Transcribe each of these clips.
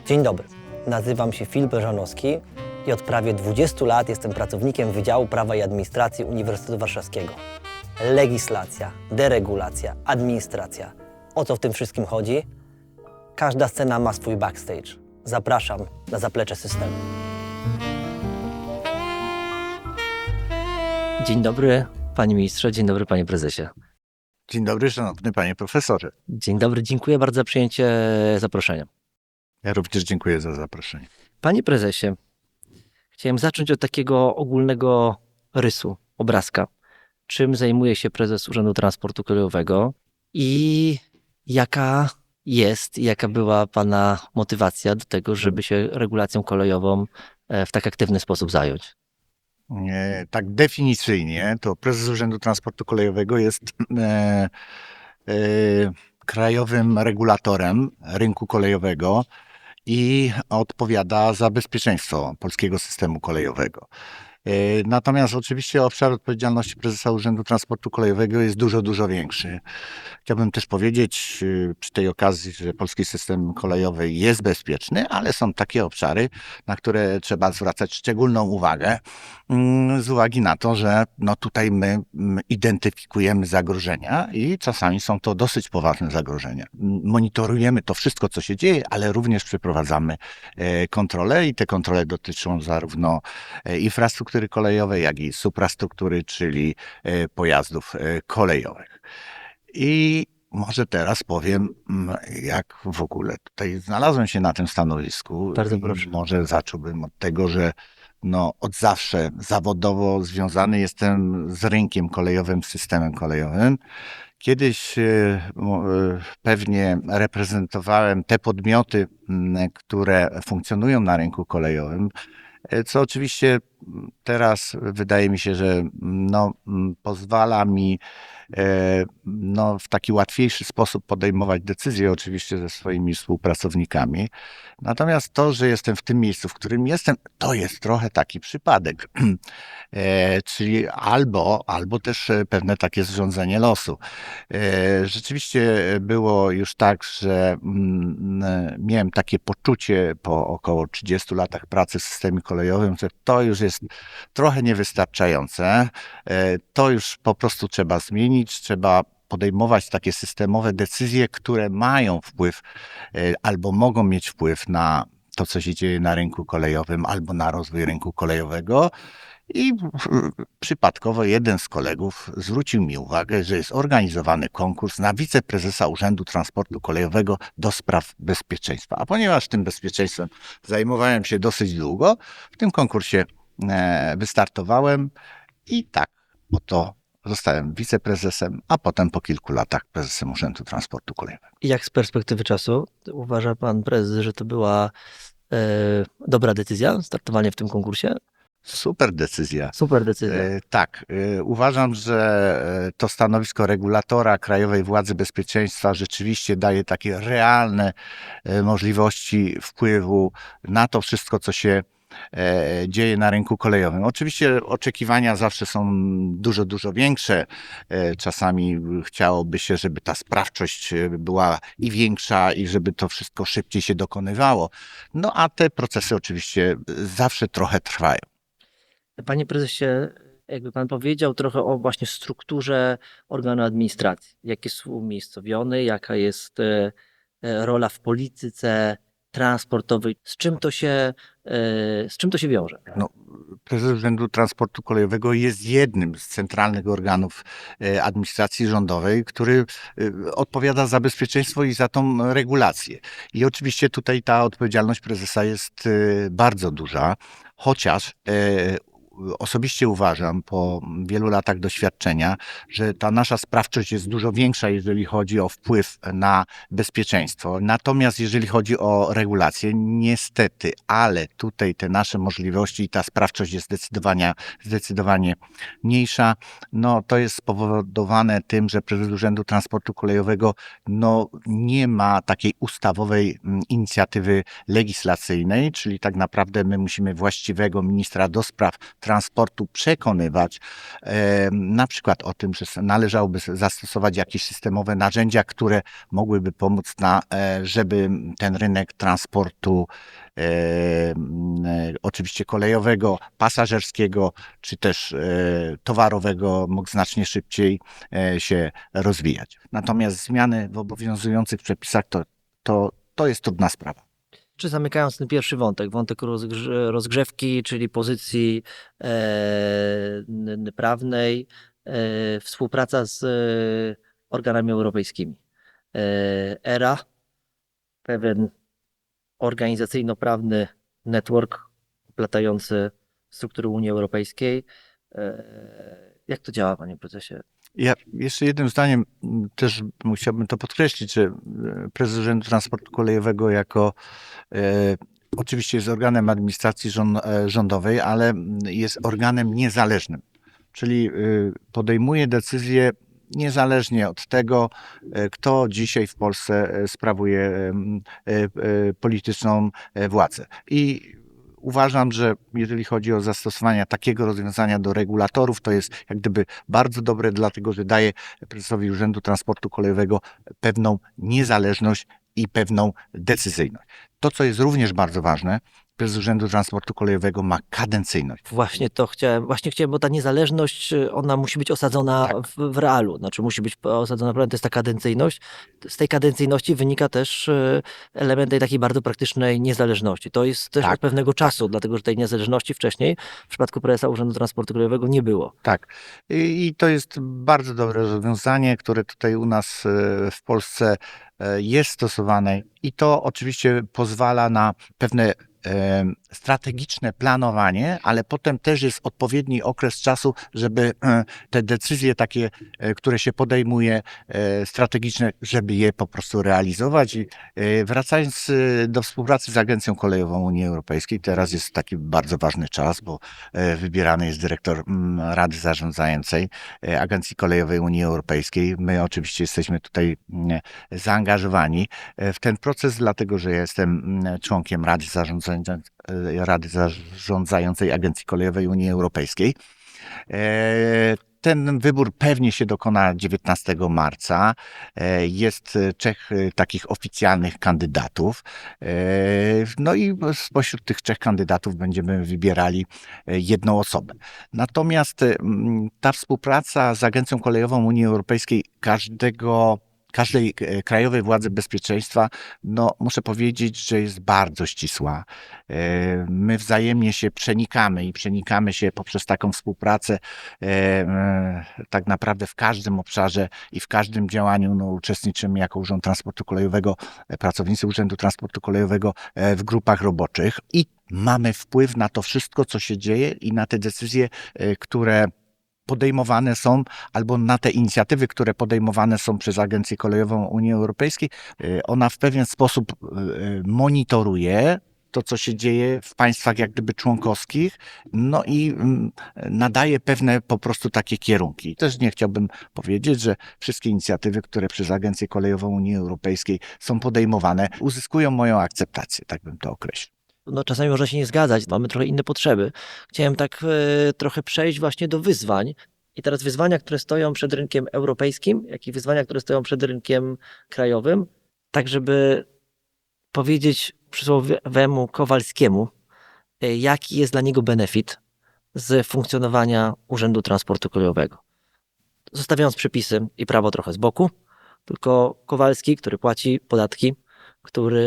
Dzień dobry, nazywam się Filip Żanowski i od prawie 20 lat jestem pracownikiem Wydziału Prawa i Administracji Uniwersytetu Warszawskiego. Legislacja, deregulacja, administracja. O co w tym wszystkim chodzi? Każda scena ma swój backstage. Zapraszam na zaplecze systemu. Dzień dobry, panie ministrze, dzień dobry, panie prezesie. Dzień dobry, szanowny panie profesorze. Dzień dobry, dziękuję bardzo za przyjęcie zaproszenia. Ja również dziękuję za zaproszenie. Panie prezesie, chciałem zacząć od takiego ogólnego rysu, obrazka. Czym zajmuje się prezes Urzędu Transportu Kolejowego i jaka była pana motywacja do tego, żeby się regulacją kolejową w tak aktywny sposób zająć? Tak definicyjnie to prezes Urzędu Transportu Kolejowego jest krajowym regulatorem rynku kolejowego i odpowiada za bezpieczeństwo polskiego systemu kolejowego. Natomiast oczywiście obszar odpowiedzialności prezesa Urzędu Transportu Kolejowego jest dużo większy. Chciałbym też powiedzieć przy tej okazji, że polski system kolejowy jest bezpieczny, ale są takie obszary, na które trzeba zwracać szczególną uwagę z uwagi na to, że tutaj my identyfikujemy zagrożenia i czasami są to dosyć poważne zagrożenia. Monitorujemy to wszystko, co się dzieje, ale również przeprowadzamy kontrole i te kontrole dotyczą zarówno infrastruktury kolejowej, jak i suprastruktury, czyli pojazdów kolejowych. I może teraz powiem, jak w ogóle tutaj znalazłem się na tym stanowisku. Bardzo proszę. Może zacząłbym od tego, że od zawsze zawodowo związany jestem z rynkiem kolejowym, systemem kolejowym. Kiedyś pewnie reprezentowałem te podmioty, które funkcjonują na rynku kolejowym, co oczywiście teraz wydaje mi się, że pozwala mi w taki łatwiejszy sposób podejmować decyzje, oczywiście ze swoimi współpracownikami. Natomiast to, że jestem w tym miejscu, w którym jestem, to jest trochę taki przypadek. Czyli albo też pewne takie zrządzenie losu. Rzeczywiście było już tak, że miałem takie poczucie po około 30 latach pracy w systemie kolejowym, że to już jest trochę niewystarczające. To już po prostu trzeba zmienić, trzeba podejmować takie systemowe decyzje, które mają wpływ albo mogą mieć wpływ na to, co się dzieje na rynku kolejowym, albo na rozwój rynku kolejowego. I przypadkowo jeden z kolegów zwrócił mi uwagę, że jest organizowany konkurs na wiceprezesa Urzędu Transportu Kolejowego do spraw bezpieczeństwa. A ponieważ tym bezpieczeństwem zajmowałem się dosyć długo, w tym konkursie wystartowałem i tak oto zostałem wiceprezesem, a potem po kilku latach prezesem Urzędu Transportu Kolejowego. I jak z perspektywy czasu uważa pan prezes, że to była dobra decyzja, startowanie w tym konkursie? Super decyzja. Super decyzja. Tak, uważam, że to stanowisko regulatora Krajowej Władzy Bezpieczeństwa rzeczywiście daje takie realne możliwości wpływu na to wszystko, co się dzieje na rynku kolejowym. Oczywiście oczekiwania zawsze są dużo większe. Czasami chciałoby się, żeby ta sprawczość była i większa i żeby to wszystko szybciej się dokonywało. A te procesy oczywiście zawsze trochę trwają. Panie prezesie, jakby pan powiedział trochę o właśnie strukturze organu administracji. Jak jest umiejscowiony, jaka jest rola w polityce transportowej, z czym to się wiąże? Prezes Urzędu Transportu Kolejowego jest jednym z centralnych organów administracji rządowej, który odpowiada za bezpieczeństwo i za tą regulację. I oczywiście tutaj ta odpowiedzialność prezesa jest bardzo duża, chociaż osobiście uważam po wielu latach doświadczenia, że ta nasza sprawczość jest dużo większa, jeżeli chodzi o wpływ na bezpieczeństwo. Natomiast jeżeli chodzi o regulację, niestety, ale tutaj te nasze możliwości i ta sprawczość jest zdecydowanie mniejsza. To jest spowodowane tym, że prezes Urzędu Transportu Kolejowego nie ma takiej ustawowej inicjatywy legislacyjnej, czyli tak naprawdę my musimy właściwego ministra do spraw transportu transportu przekonywać na przykład o tym, że należałoby zastosować jakieś systemowe narzędzia, które mogłyby pomóc żeby ten rynek transportu oczywiście kolejowego, pasażerskiego, czy też towarowego mógł znacznie szybciej się rozwijać. Natomiast zmiany w obowiązujących przepisach to jest trudna sprawa. Czy zamykając ten pierwszy wątek, wątek rozgrzewki, czyli pozycji prawnej, współpraca z organami europejskimi. ERA, pewien organizacyjno-prawny network oplatający struktury Unii Europejskiej. Jak to działa, panie prezesie? Ja jeszcze jednym zdaniem też chciałbym to podkreślić, że prezes Urzędu Transportu Kolejowego oczywiście jest organem administracji rządowej, ale jest organem niezależnym, czyli podejmuje decyzje niezależnie od tego, kto dzisiaj w Polsce sprawuje polityczną władzę. I uważam, że jeżeli chodzi o zastosowanie takiego rozwiązania do regulatorów, to jest jak gdyby bardzo dobre, dlatego że daje prezesowi Urzędu Transportu Kolejowego pewną niezależność i pewną decyzyjność. To, co jest również bardzo ważne, prezes Urzędu Transportu Kolejowego ma kadencyjność. Właśnie chciałem, bo ta niezależność, ona musi być osadzona Tak. w realu, znaczy musi być osadzona w realu, to jest ta kadencyjność. Z tej kadencyjności wynika też element tej takiej bardzo praktycznej niezależności. To jest też Tak. od pewnego czasu, dlatego że tej niezależności wcześniej w przypadku prezesa Urzędu Transportu Kolejowego nie było. Tak. I to jest bardzo dobre rozwiązanie, które tutaj u nas w Polsce jest stosowane i to oczywiście pozwala na pewne strategiczne planowanie, ale potem też jest odpowiedni okres czasu, żeby te decyzje takie, które się podejmuje strategiczne, żeby je po prostu realizować. I wracając do współpracy z Agencją Kolejową Unii Europejskiej, teraz jest taki bardzo ważny czas, bo wybierany jest dyrektor Rady Zarządzającej Agencji Kolejowej Unii Europejskiej. My oczywiście jesteśmy tutaj zaangażowani w ten proces, dlatego że ja jestem członkiem Rady Zarządzającej Agencji Kolejowej Unii Europejskiej. Ten wybór pewnie się dokona 19 marca. Jest 3 takich oficjalnych kandydatów. No i spośród tych 3 kandydatów będziemy wybierali jedną osobę. Natomiast ta współpraca z Agencją Kolejową Unii Europejskiej każdej krajowej władzy bezpieczeństwa, no muszę powiedzieć, że jest bardzo ścisła. My wzajemnie się przenikamy się poprzez taką współpracę tak naprawdę w każdym obszarze i w każdym działaniu uczestniczymy jako Urząd Transportu Kolejowego, pracownicy Urzędu Transportu Kolejowego w grupach roboczych i mamy wpływ na to wszystko, co się dzieje i na te decyzje, które podejmowane są, albo na te inicjatywy, które podejmowane są przez Agencję Kolejową Unii Europejskiej. Ona w pewien sposób monitoruje to, co się dzieje w państwach jak gdyby członkowskich, no i nadaje pewne po prostu takie kierunki. Też nie chciałbym powiedzieć, że wszystkie inicjatywy, które przez Agencję Kolejową Unii Europejskiej są podejmowane, uzyskują moją akceptację, tak bym to określił. No, czasami można się nie zgadzać, mamy trochę inne potrzeby. Chciałem tak trochę przejść właśnie do wyzwań. I teraz wyzwania, które stoją przed rynkiem europejskim, jak i wyzwania, które stoją przed rynkiem krajowym, tak żeby powiedzieć przysłowiowemu Kowalskiemu, jaki jest dla niego benefit z funkcjonowania Urzędu Transportu Kolejowego. Zostawiając przepisy i prawo trochę z boku, tylko Kowalski, który płaci podatki, który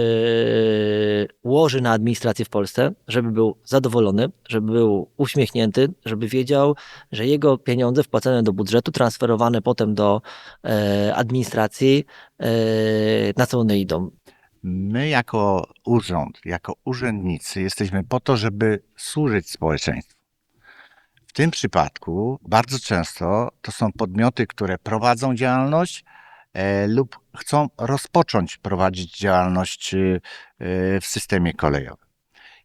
łoży na administrację w Polsce, żeby był zadowolony, żeby był uśmiechnięty, żeby wiedział, że jego pieniądze wpłacane do budżetu, transferowane potem do administracji, na co one idą. My jako urząd, jako urzędnicy jesteśmy po to, żeby służyć społeczeństwu. W tym przypadku bardzo często to są podmioty, które prowadzą działalność lub chcą rozpocząć prowadzić działalność w systemie kolejowym.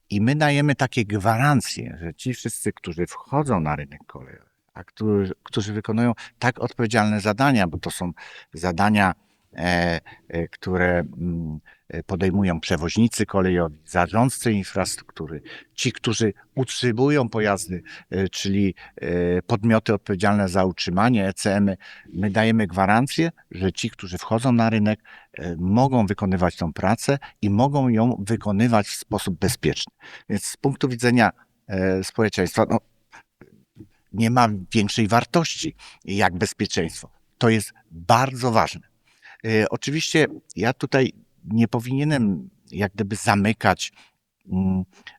I my dajemy takie gwarancje, że ci wszyscy, którzy wchodzą na rynek kolejowy, a którzy wykonują tak odpowiedzialne zadania, bo to są zadania, które podejmują przewoźnicy kolejowi, zarządcy infrastruktury, ci, którzy utrzymują pojazdy, czyli podmioty odpowiedzialne za utrzymanie, ECM-y. My dajemy gwarancję, że ci, którzy wchodzą na rynek, mogą wykonywać tą pracę i mogą ją wykonywać w sposób bezpieczny. Więc z punktu widzenia społeczeństwa, no, nie ma większej wartości jak bezpieczeństwo. To jest bardzo ważne. Oczywiście ja tutaj nie powinienem jak gdyby zamykać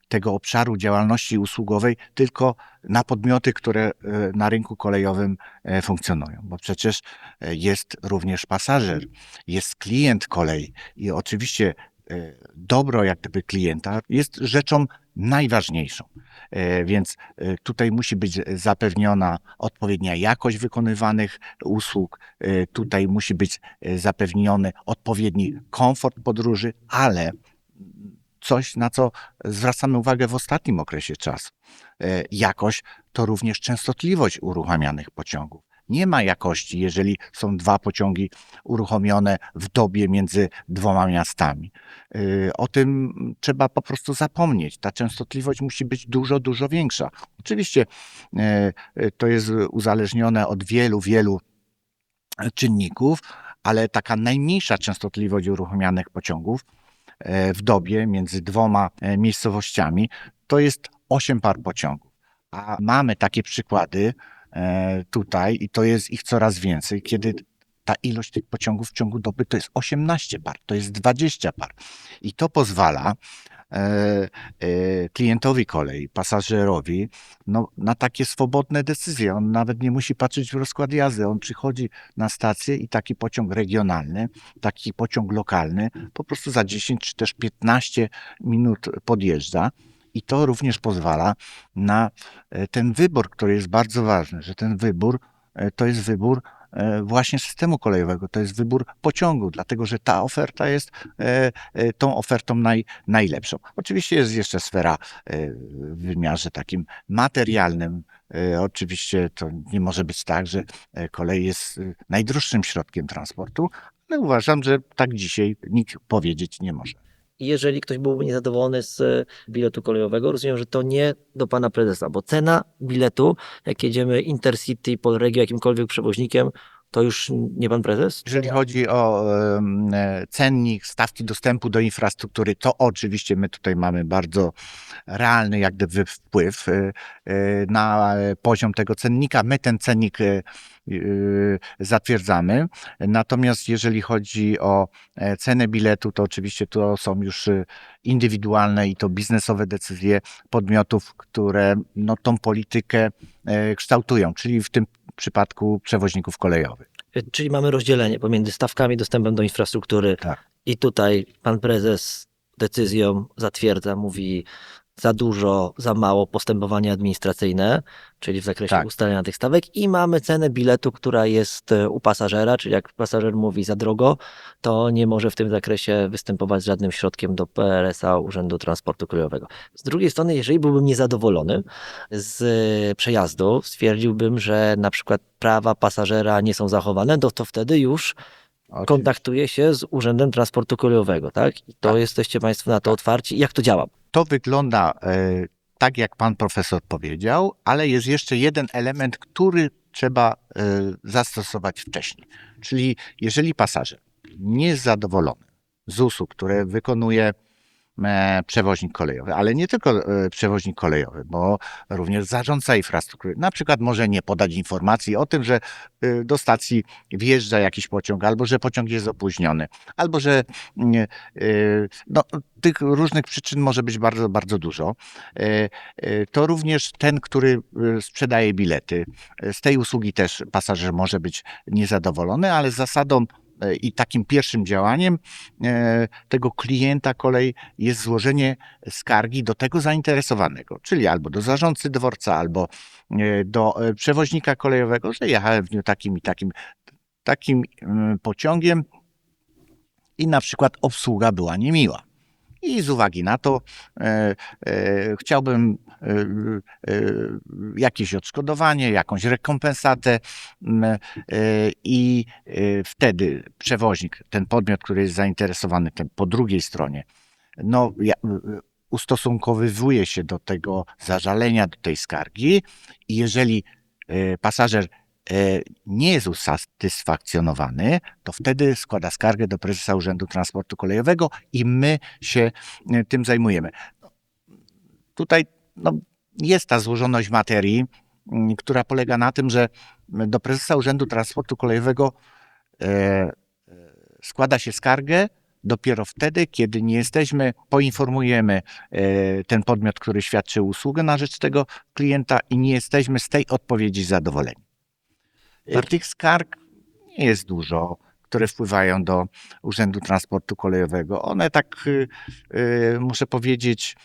tego obszaru działalności usługowej tylko na podmioty, które na rynku kolejowym funkcjonują, bo przecież jest również pasażer, jest klient kolei i oczywiście dobro jak gdyby klienta jest rzeczą najważniejszą. Więc tutaj musi być zapewniona odpowiednia jakość wykonywanych usług, tutaj musi być zapewniony odpowiedni komfort podróży, ale coś, na co zwracamy uwagę w ostatnim okresie czasu. Jakość to również częstotliwość uruchamianych pociągów. Nie ma jakości, jeżeli są 2 pociągi uruchomione w dobie między 2 miastami. O tym trzeba po prostu zapomnieć. Ta częstotliwość musi być dużo, dużo większa. Oczywiście to jest uzależnione od wielu, wielu czynników, ale taka najmniejsza częstotliwość uruchamianych pociągów w dobie między 2 miejscowościami to jest 8 par pociągów. A mamy takie przykłady tutaj i to jest ich coraz więcej, kiedy ta ilość tych pociągów w ciągu doby to jest 18 par, to jest 20 par. I to pozwala klientowi kolei, pasażerowi, no, na takie swobodne decyzje. On nawet nie musi patrzeć w rozkład jazdy. On przychodzi na stację i taki pociąg regionalny, taki pociąg lokalny po prostu za 10 czy też 15 minut podjeżdża. I to również pozwala na ten wybór, który jest bardzo ważny, że ten wybór to jest wybór właśnie systemu kolejowego, to jest wybór pociągu, dlatego że ta oferta jest tą ofertą najlepszą. Oczywiście jest jeszcze sfera w wymiarze takim materialnym. Oczywiście to nie może być tak, że kolej jest najdroższym środkiem transportu, ale uważam, że tak dzisiaj nikt powiedzieć nie może. I jeżeli ktoś byłby niezadowolony z biletu kolejowego, rozumiem, że to nie do pana prezesa, bo cena biletu, jak jedziemy Intercity, Polregio, jakimkolwiek przewoźnikiem, to już nie pan prezes? Jeżeli chodzi o cennik, stawki dostępu do infrastruktury, to oczywiście my tutaj mamy bardzo realny jak gdyby wpływ na poziom tego cennika. My ten cennik zatwierdzamy. Natomiast jeżeli chodzi o cenę biletu, to oczywiście to są już indywidualne i to biznesowe decyzje podmiotów, które no, tą politykę kształtują, czyli w tym przypadku przewoźników kolejowych. Czyli mamy rozdzielenie pomiędzy stawkami, dostępem do infrastruktury Tak. i tutaj pan prezes decyzją zatwierdza, mówi za dużo, za mało postępowanie administracyjne, czyli w zakresie Tak. ustalenia tych stawek i mamy cenę biletu, która jest u pasażera, czyli jak pasażer mówi za drogo, to nie może w tym zakresie występować z żadnym środkiem do PRS-a, Urzędu Transportu Kolejowego. Z drugiej strony, jeżeli byłbym niezadowolony z przejazdu, stwierdziłbym, że na przykład prawa pasażera nie są zachowane, to wtedy już kontaktuję się z Urzędem Transportu Kolejowego, tak? I to Tak. jesteście państwo na to otwarci. Jak to działa? To wygląda tak, jak pan profesor powiedział, ale jest jeszcze jeden element, który trzeba zastosować wcześniej. Czyli jeżeli pasażer nie jest zadowolony z usług, które wykonuje przewoźnik kolejowy, ale nie tylko przewoźnik kolejowy, bo również zarządca infrastruktury. Na przykład może nie podać informacji o tym, że do stacji wjeżdża jakiś pociąg, albo że pociąg jest opóźniony, albo że no, tych różnych przyczyn może być bardzo, bardzo dużo. To również ten, który sprzedaje bilety. Z tej usługi też pasażer może być niezadowolony, ale zasadą i takim pierwszym działaniem tego klienta kolei jest złożenie skargi do tego zainteresowanego, czyli albo do zarządcy dworca, albo do przewoźnika kolejowego, że jechałem w dniu takim i takim pociągiem i na przykład obsługa była niemiła. i z uwagi na to chciałbym jakieś odszkodowanie, jakąś rekompensatę i wtedy przewoźnik, ten podmiot, który jest zainteresowany, ten po drugiej stronie, no, ustosunkowywuje się do tego zażalenia, do tej skargi i jeżeli pasażer nie jest usatysfakcjonowany, to wtedy składa skargę do prezesa Urzędu Transportu Kolejowego i my się tym zajmujemy. Tutaj no, jest ta złożoność materii, która polega na tym, że do prezesa Urzędu Transportu Kolejowego składa się skargę dopiero wtedy, kiedy nie jesteśmy, poinformujemy ten podmiot, który świadczy usługę na rzecz tego klienta i nie jesteśmy z tej odpowiedzi zadowoleni. Tych skarg nie jest dużo, które wpływają do Urzędu Transportu Kolejowego. One tak, muszę powiedzieć,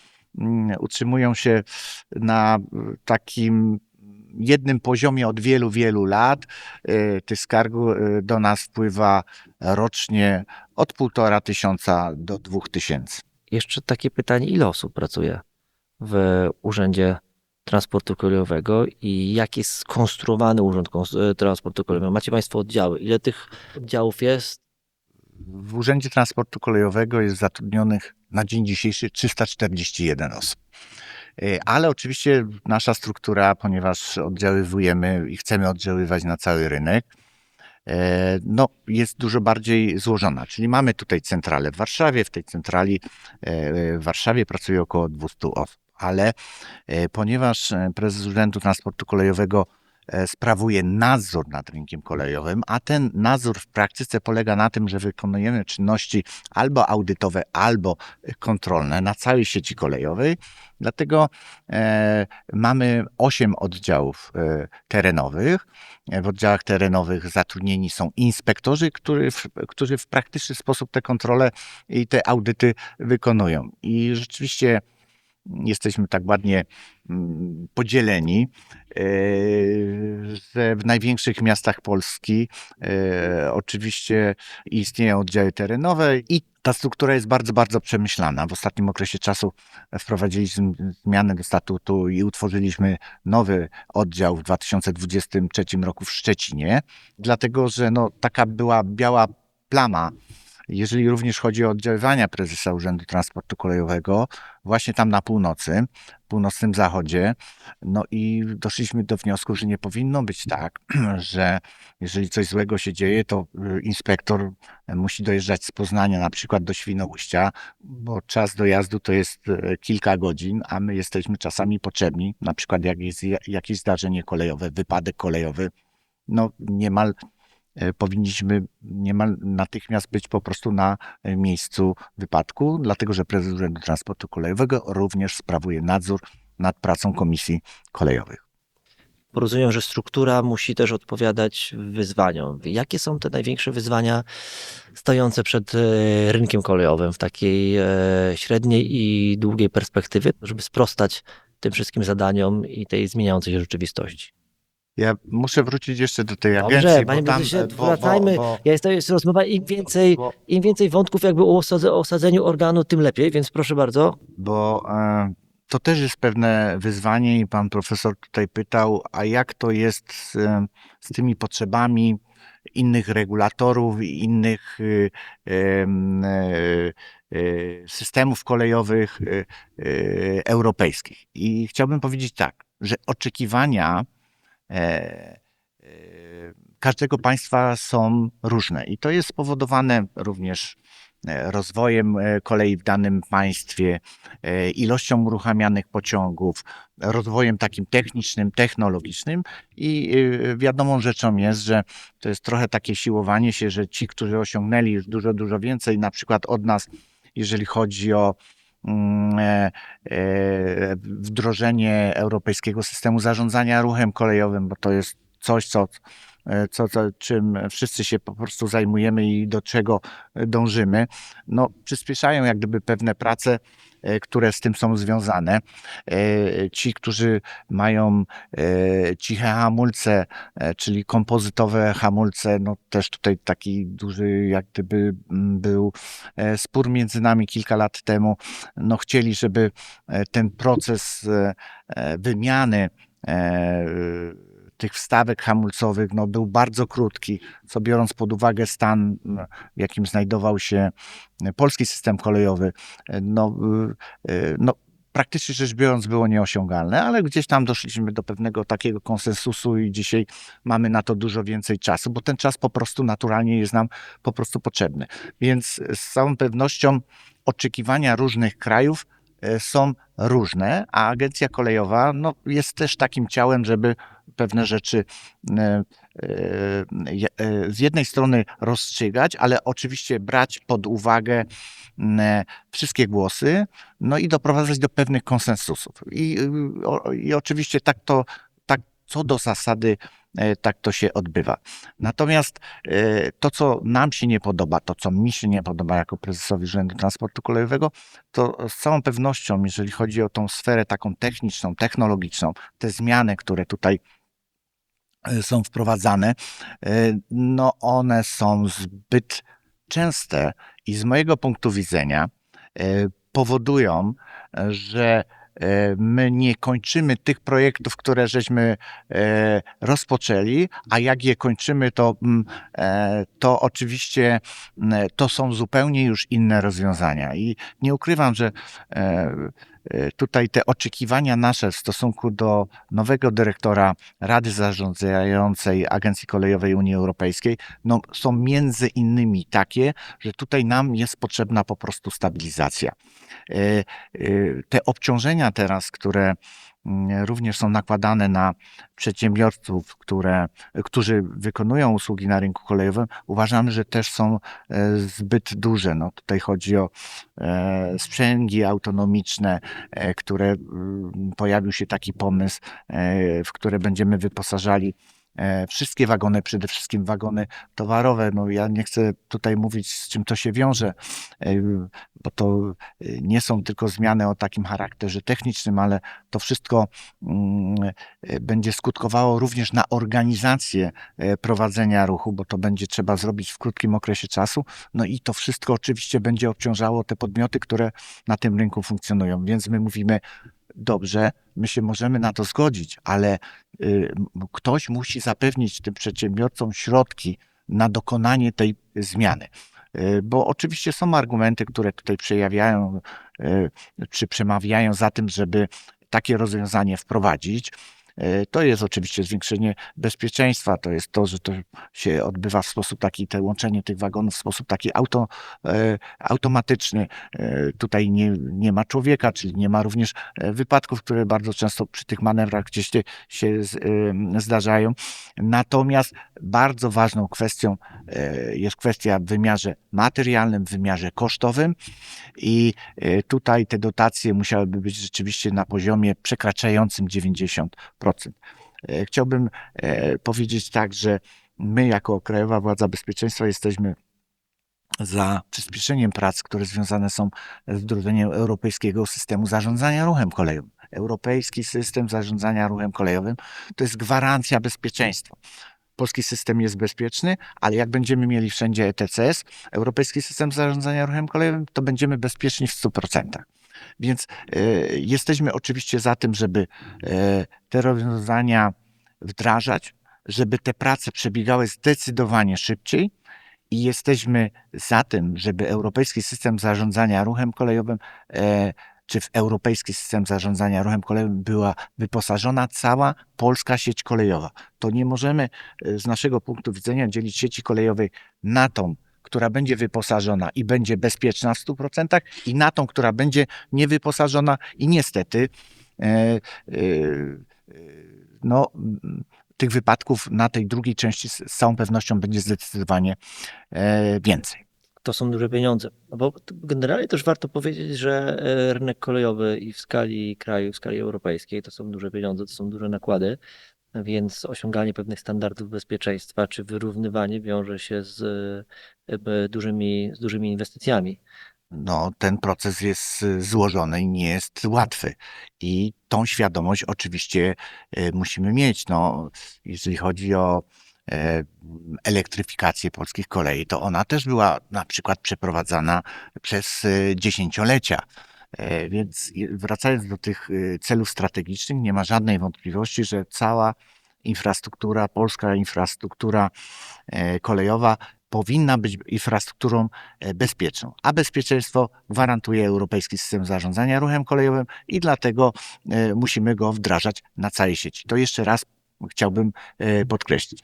utrzymują się na takim jednym poziomie od wielu, wielu lat. Tych skarg do nas wpływa rocznie od 1500 do 2000. Jeszcze takie pytanie, ile osób pracuje w Urzędzie Transportu Kolejowego i jak jest skonstruowany Urząd Transportu Kolejowego? Macie Państwo oddziały. Ile tych oddziałów jest? W Urzędzie Transportu Kolejowego jest zatrudnionych na dzień dzisiejszy 341 osób. Ale oczywiście nasza struktura, ponieważ oddziaływujemy i chcemy oddziaływać na cały rynek, no, jest dużo bardziej złożona. Czyli mamy tutaj centralę w Warszawie, w tej centrali w Warszawie pracuje około 200 osób. Ale ponieważ prezes Urzędu Transportu Kolejowego sprawuje nadzór nad rynkiem kolejowym, a ten nadzór w praktyce polega na tym, że wykonujemy czynności albo audytowe, albo kontrolne na całej sieci kolejowej. Dlatego mamy 8 oddziałów terenowych. W oddziałach terenowych zatrudnieni są inspektorzy, którzy w praktyczny sposób te kontrole i te audyty wykonują. I rzeczywiście jesteśmy tak ładnie podzieleni, że w największych miastach Polski oczywiście istnieją oddziały terenowe i ta struktura jest bardzo, bardzo przemyślana. W ostatnim okresie czasu wprowadziliśmy zmiany do statutu i utworzyliśmy nowy oddział w 2023 roku w Szczecinie, dlatego że no, taka była biała plama, jeżeli również chodzi o oddziaływania prezesa Urzędu Transportu Kolejowego, właśnie tam na północnym zachodzie. No i doszliśmy do wniosku, że nie powinno być tak, że jeżeli coś złego się dzieje, to inspektor musi dojeżdżać z Poznania na przykład do Świnoujścia, bo czas dojazdu to jest kilka godzin, a my jesteśmy czasami potrzebni, na przykład jak jest jakieś zdarzenie kolejowe, wypadek kolejowy, no powinniśmy niemal natychmiast być po prostu na miejscu wypadku, dlatego że prezes Urzędu Transportu Kolejowego również sprawuje nadzór nad pracą komisji kolejowych. Rozumiem, że struktura musi też odpowiadać wyzwaniom. Jakie są te największe wyzwania stojące przed rynkiem kolejowym w takiej średniej i długiej perspektywie, żeby sprostać tym wszystkim zadaniom i tej zmieniającej się rzeczywistości? Ja muszę wrócić jeszcze do tej Dobrze, agencji, panie bo tam... prezesie, wracajmy. To jest rozmowa, im więcej wątków jakby o osadzeniu organu, tym lepiej, więc proszę bardzo. Bo to też jest pewne wyzwanie i pan profesor tutaj pytał, a jak to jest z tymi potrzebami innych regulatorów i innych systemów kolejowych europejskich. I chciałbym powiedzieć tak, że oczekiwania każdego państwa są różne i to jest spowodowane również rozwojem kolei w danym państwie, ilością uruchamianych pociągów, rozwojem takim technicznym, technologicznym i wiadomą rzeczą jest, że to jest trochę takie siłowanie się, że ci, którzy osiągnęli już dużo, dużo więcej, na przykład od nas, jeżeli chodzi o wdrożenie europejskiego systemu zarządzania ruchem kolejowym, bo to jest coś, czym wszyscy się po prostu zajmujemy i do czego dążymy, no przyspieszają jak gdyby pewne prace które z tym są związane. Ci, którzy mają ciche hamulce, czyli kompozytowe hamulce, no też tutaj taki duży jak gdyby był spór między nami kilka lat temu. No chcieli, żeby ten proces wymiany tych wstawek hamulcowych no, był bardzo krótki, co biorąc pod uwagę stan, w jakim znajdował się polski system kolejowy, no, praktycznie rzecz biorąc było nieosiągalne, ale gdzieś tam doszliśmy do pewnego takiego konsensusu i dzisiaj mamy na to dużo więcej czasu, bo ten czas po prostu naturalnie jest nam po prostu potrzebny. Więc z całą pewnością oczekiwania różnych krajów są różne, a agencja kolejowa no, jest też takim ciałem, żeby pewne rzeczy z jednej strony rozstrzygać, ale oczywiście brać pod uwagę wszystkie głosy, no i doprowadzać do pewnych konsensusów. I oczywiście tak co do zasady tak to się odbywa. Natomiast to, co nam się nie podoba, to, co mi się nie podoba jako prezesowi Urzędu Transportu Kolejowego, to z całą pewnością, jeżeli chodzi o tą sferę taką techniczną, technologiczną, te zmiany, które tutaj są wprowadzane, no one są zbyt częste i z mojego punktu widzenia powodują, że my nie kończymy tych projektów, które żeśmy rozpoczęli, a jak je kończymy, to oczywiście to są zupełnie już inne rozwiązania. I nie ukrywam, że tutaj te oczekiwania nasze w stosunku do nowego dyrektora Rady Zarządzającej Agencji Kolejowej Unii Europejskiej no, są między innymi takie, że tutaj nam jest potrzebna po prostu stabilizacja. Te obciążenia teraz, które również są nakładane na przedsiębiorców, którzy wykonują usługi na rynku kolejowym, uważamy, że też są zbyt duże. No, tutaj chodzi o sprzęgi autonomiczne, które pojawił się taki pomysł, w które będziemy wyposażali wszystkie wagony, przede wszystkim wagony towarowe. No ja nie chcę tutaj mówić, z czym to się wiąże, bo to nie są tylko zmiany o takim charakterze technicznym, ale to wszystko będzie skutkowało również na organizację prowadzenia ruchu, bo to będzie trzeba zrobić w krótkim okresie czasu. No i to wszystko oczywiście będzie obciążało te podmioty, które na tym rynku funkcjonują. Więc my mówimy, dobrze, my się możemy na to zgodzić, ale ktoś musi zapewnić tym przedsiębiorcom środki na dokonanie tej zmiany. Bo oczywiście są argumenty, które tutaj przejawiają czy przemawiają za tym, żeby takie rozwiązanie wprowadzić. To jest oczywiście zwiększenie bezpieczeństwa, to jest to, że to się odbywa w sposób taki, te łączenie tych wagonów w sposób taki automatyczny. Tutaj nie ma człowieka, czyli nie ma również wypadków, które bardzo często przy tych manewrach gdzieś się zdarzają. Natomiast bardzo ważną kwestią jest kwestia w wymiarze materialnym, w wymiarze kosztowym i tutaj te dotacje musiałyby być rzeczywiście na poziomie przekraczającym 90%. Chciałbym powiedzieć tak, że my jako Krajowa Władza Bezpieczeństwa jesteśmy za przyspieszeniem prac, które związane są z wdrożeniem Europejskiego Systemu Zarządzania Ruchem Kolejowym. Europejski System Zarządzania Ruchem Kolejowym to jest gwarancja bezpieczeństwa. Polski system jest bezpieczny, ale jak będziemy mieli wszędzie ETCS, Europejski System Zarządzania Ruchem Kolejowym, to będziemy bezpieczni w 100%. Więc jesteśmy oczywiście za tym, żeby te rozwiązania wdrażać, żeby te prace przebiegały zdecydowanie szybciej i jesteśmy za tym, żeby Europejski System Zarządzania Ruchem Kolejowym czy w Europejski System Zarządzania Ruchem Kolejowym była wyposażona cała polska sieć kolejowa. To nie możemy z naszego punktu widzenia dzielić sieci kolejowej na tą, która będzie wyposażona i będzie bezpieczna w 100% i na tą, która będzie niewyposażona i niestety no, tych wypadków na tej drugiej części z całą pewnością będzie zdecydowanie więcej. To są duże pieniądze. No bo generalnie też warto powiedzieć, że rynek kolejowy i w skali kraju, w skali europejskiej to są duże pieniądze, to są duże nakłady, więc osiąganie pewnych standardów bezpieczeństwa czy wyrównywanie wiąże się z dużymi inwestycjami. no, ten proces jest złożony i nie jest łatwy. I tą świadomość oczywiście musimy mieć. No, jeżeli chodzi o e, elektryfikację polskich kolei, to ona też była na przykład przeprowadzana przez dziesięciolecia. Więc wracając do tych celów strategicznych, nie ma żadnej wątpliwości, że cała infrastruktura, polska infrastruktura kolejowa powinna być infrastrukturą bezpieczną. A bezpieczeństwo gwarantuje Europejski System Zarządzania Ruchem Kolejowym i dlatego musimy go wdrażać na całej sieci. To jeszcze raz chciałbym podkreślić.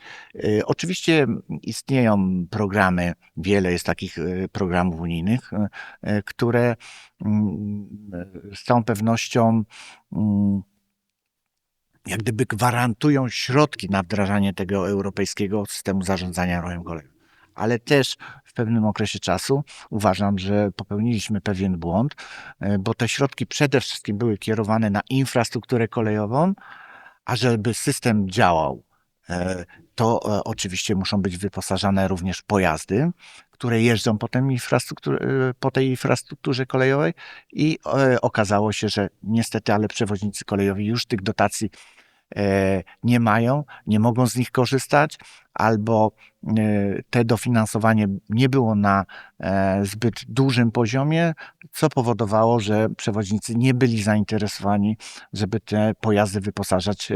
Oczywiście istnieją programy, wiele jest takich programów unijnych, które z całą pewnością jak gdyby gwarantują środki na wdrażanie tego europejskiego systemu zarządzania ruchem kolejowym. Ale też w pewnym okresie czasu uważam, że popełniliśmy pewien błąd, bo te środki przede wszystkim były kierowane na infrastrukturę kolejową, a żeby system działał, to oczywiście muszą być wyposażane również pojazdy, które jeżdżą po tej infrastrukturze kolejowej i okazało się, że niestety, ale przewoźnicy kolejowi już tych dotacji nie mają, nie mogą z nich korzystać, albo te dofinansowanie nie było na zbyt dużym poziomie, co powodowało, że przewoźnicy nie byli zainteresowani, żeby te pojazdy wyposażać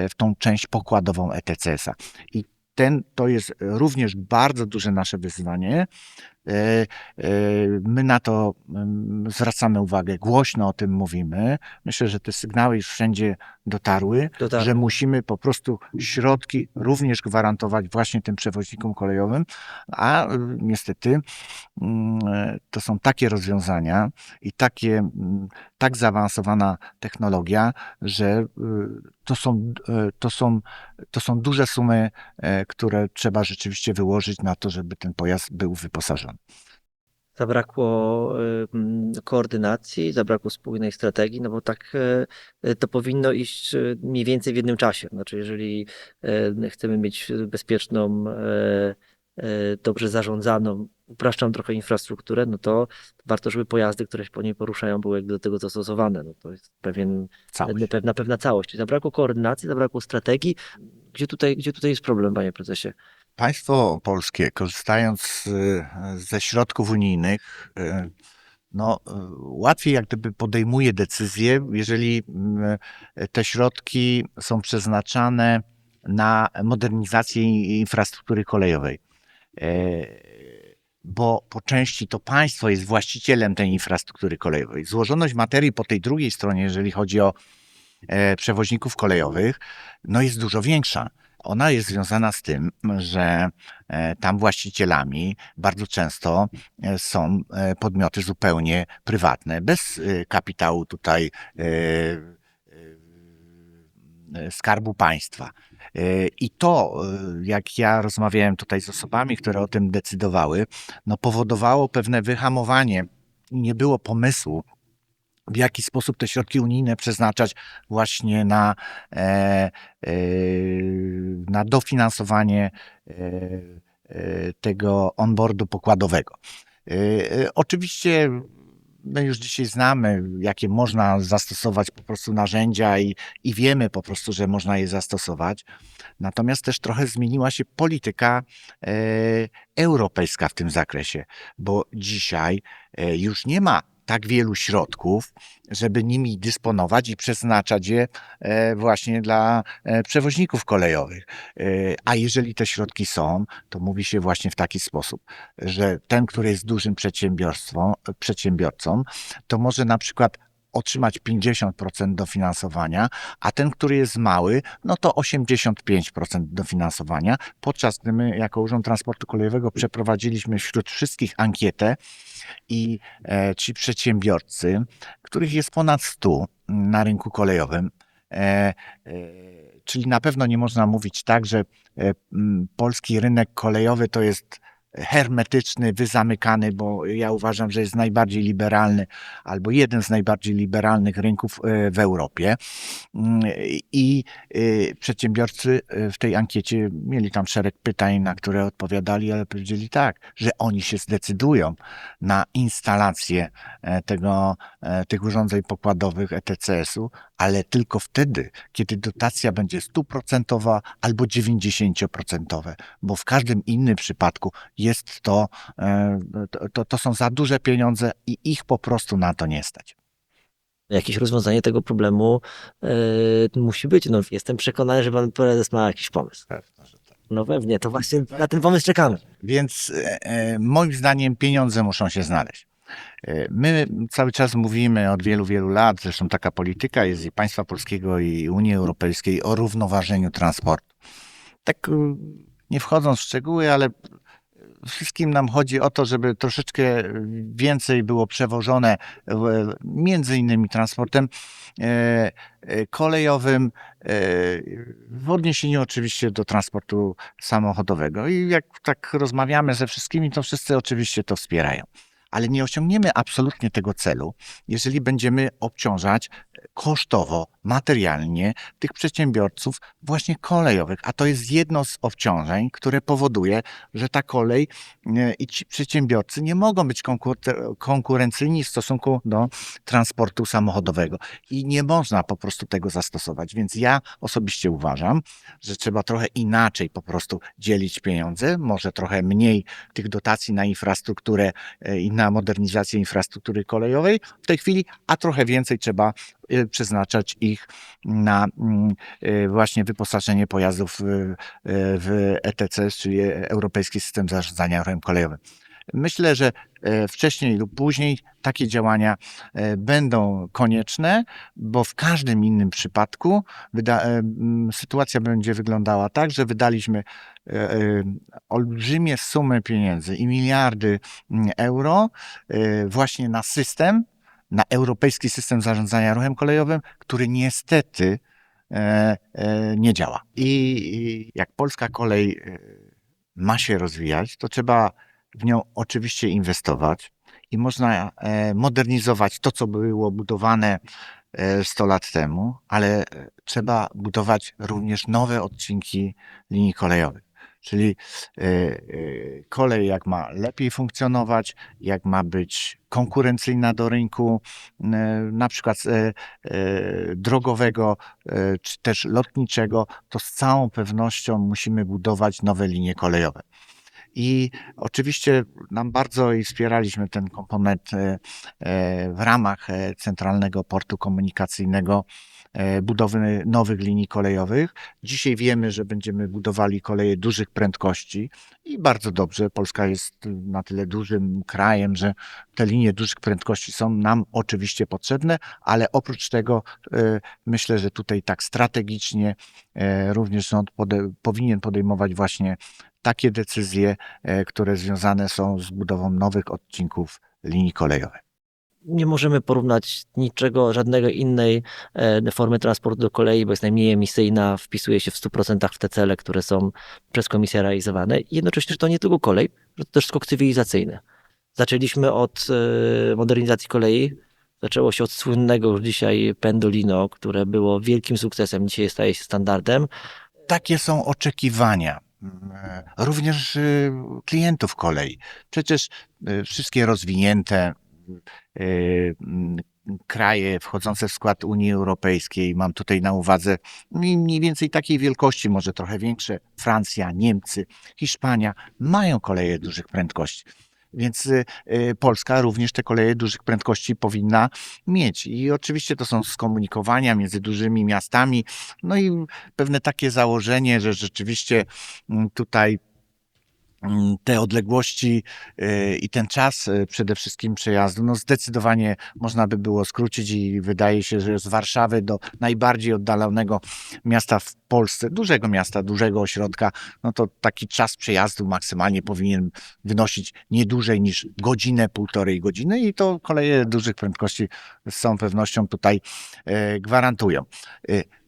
w tą część pokładową ETCS-a. I to jest również bardzo duże nasze wyzwanie. My na to zwracamy uwagę, głośno o tym mówimy. Myślę, że te sygnały już wszędzie dotarły, że musimy po prostu środki również gwarantować właśnie tym przewoźnikom kolejowym, a niestety to są takie rozwiązania i tak zaawansowana technologia, że to są duże sumy, które trzeba rzeczywiście wyłożyć na to, żeby ten pojazd był wyposażony. Zabrakło koordynacji, zabrakło spójnej strategii, no bo tak to powinno iść mniej więcej w jednym czasie. Znaczy, jeżeli chcemy mieć bezpieczną, dobrze zarządzaną, upraszczam trochę infrastrukturę, no to warto, żeby pojazdy, które się po niej poruszają, były jakby do tego zastosowane. No to jest pewna całość. Zabrakło koordynacji, zabrakło strategii. Gdzie tutaj jest problem, panie prezesie? Państwo polskie, korzystając ze środków unijnych, no, łatwiej jak gdyby podejmuje decyzje, jeżeli te środki są przeznaczane na modernizację infrastruktury kolejowej. Bo po części to państwo jest właścicielem tej infrastruktury kolejowej. Złożoność materii po tej drugiej stronie, jeżeli chodzi o przewoźników kolejowych, no jest dużo większa. Ona jest związana z tym, że tam właścicielami bardzo często są podmioty zupełnie prywatne, bez kapitału tutaj Skarbu Państwa. I to, jak ja rozmawiałem tutaj z osobami, które o tym decydowały, no powodowało pewne wyhamowanie. Nie było pomysłu, w jaki sposób te środki unijne przeznaczać właśnie na dofinansowanie tego onboardu pokładowego. Oczywiście my już dzisiaj znamy, jakie można zastosować po prostu narzędzia i wiemy po prostu, że można je zastosować. Natomiast też trochę zmieniła się polityka europejska w tym zakresie, bo dzisiaj już nie ma tak wielu środków, żeby nimi dysponować i przeznaczać je właśnie dla przewoźników kolejowych. A jeżeli te środki są, to mówi się właśnie w taki sposób, że ten, który jest dużym przedsiębiorcą, to może na przykład otrzymać 50% dofinansowania, a ten, który jest mały, no to 85% dofinansowania, podczas gdy my jako Urząd Transportu Kolejowego przeprowadziliśmy wśród wszystkich ankietę i ci przedsiębiorcy, których jest ponad 100 na rynku kolejowym, czyli na pewno nie można mówić tak, że polski rynek kolejowy to jest hermetyczny, wyzamykany, bo ja uważam, że jest najbardziej liberalny albo jeden z najbardziej liberalnych rynków w Europie. I przedsiębiorcy w tej ankiecie mieli tam szereg pytań, na które odpowiadali, ale powiedzieli tak, że oni się zdecydują na instalację tych urządzeń pokładowych ETCS-u, ale tylko wtedy, kiedy dotacja będzie 100% albo 90%, bo w każdym innym przypadku jest to są za duże pieniądze i ich po prostu na to nie stać. Jakieś rozwiązanie tego problemu musi być. No, jestem przekonany, że pan prezes ma jakiś pomysł. No pewnie, to właśnie na ten pomysł czekamy. Więc moim zdaniem pieniądze muszą się znaleźć. My cały czas mówimy od wielu, wielu lat, zresztą taka polityka jest i państwa polskiego, i Unii Europejskiej o równoważeniu transportu. Tak nie wchodząc w szczegóły, ale wszystkim nam chodzi o to, żeby troszeczkę więcej było przewożone między innymi transportem kolejowym, w odniesieniu oczywiście do transportu samochodowego. I jak tak rozmawiamy ze wszystkimi, to wszyscy oczywiście to wspierają. Ale nie osiągniemy absolutnie tego celu, jeżeli będziemy obciążać kosztowo, materialnie tych przedsiębiorców właśnie kolejowych. A to jest jedno z obciążeń, które powoduje, że ta kolej i ci przedsiębiorcy nie mogą być konkurencyjni w stosunku do transportu samochodowego. I nie można po prostu tego zastosować. Więc ja osobiście uważam, że trzeba trochę inaczej po prostu dzielić pieniądze, może trochę mniej tych dotacji na infrastrukturę i na modernizację infrastruktury kolejowej w tej chwili, a trochę więcej trzeba przeznaczać ich na właśnie wyposażenie pojazdów w ETCS, czyli Europejski System Zarządzania Ruchem Kolejowym. Myślę, że wcześniej lub później takie działania będą konieczne, bo w każdym innym przypadku sytuacja będzie wyglądała tak, że wydaliśmy olbrzymie sumy pieniędzy i miliardy euro właśnie na system, na Europejski System Zarządzania Ruchem Kolejowym, który niestety nie działa. I jak polska kolej ma się rozwijać, to trzeba w nią oczywiście inwestować i można modernizować to, co było budowane 100 lat temu, ale trzeba budować również nowe odcinki linii kolejowych. Czyli kolej jak ma lepiej funkcjonować, jak ma być konkurencyjna do rynku, na przykład drogowego czy też lotniczego, to z całą pewnością musimy budować nowe linie kolejowe. I oczywiście nam bardzo i wspieraliśmy ten komponent w ramach Centralnego Portu Komunikacyjnego, budowy nowych linii kolejowych. Dzisiaj wiemy, że będziemy budowali koleje dużych prędkości i bardzo dobrze. Polska jest na tyle dużym krajem, że te linie dużych prędkości są nam oczywiście potrzebne, ale oprócz tego myślę, że tutaj tak strategicznie również rząd powinien podejmować właśnie takie decyzje, które związane są z budową nowych odcinków linii kolejowej. Nie możemy porównać niczego, żadnego innej formy transportu do kolei, bo jest najmniej emisyjna, wpisuje się w 100% w te cele, które są przez Komisję realizowane. I jednocześnie, że to nie tylko kolej, że to też skok cywilizacyjny. Zaczęliśmy od modernizacji kolei, zaczęło się od słynnego już dzisiaj Pendolino, które było wielkim sukcesem, dzisiaj staje się standardem. Takie są oczekiwania również klientów kolei. Przecież wszystkie rozwinięte kraje wchodzące w skład Unii Europejskiej, mam tutaj na uwadze mniej więcej takiej wielkości, może trochę większe, Francja, Niemcy, Hiszpania, mają koleje dużych prędkości. Więc Polska również te koleje dużych prędkości powinna mieć. I oczywiście to są skomunikowania między dużymi miastami, no i pewne takie założenie, że rzeczywiście tutaj te odległości i ten czas przede wszystkim przejazdu, no zdecydowanie można by było skrócić i wydaje się, że z Warszawy do najbardziej oddalonego miasta w Polsce, dużego miasta, dużego ośrodka, no to taki czas przejazdu maksymalnie powinien wynosić nie dłużej niż godzinę, półtorej godziny i to koleje dużych prędkości z całą pewnością tutaj gwarantują.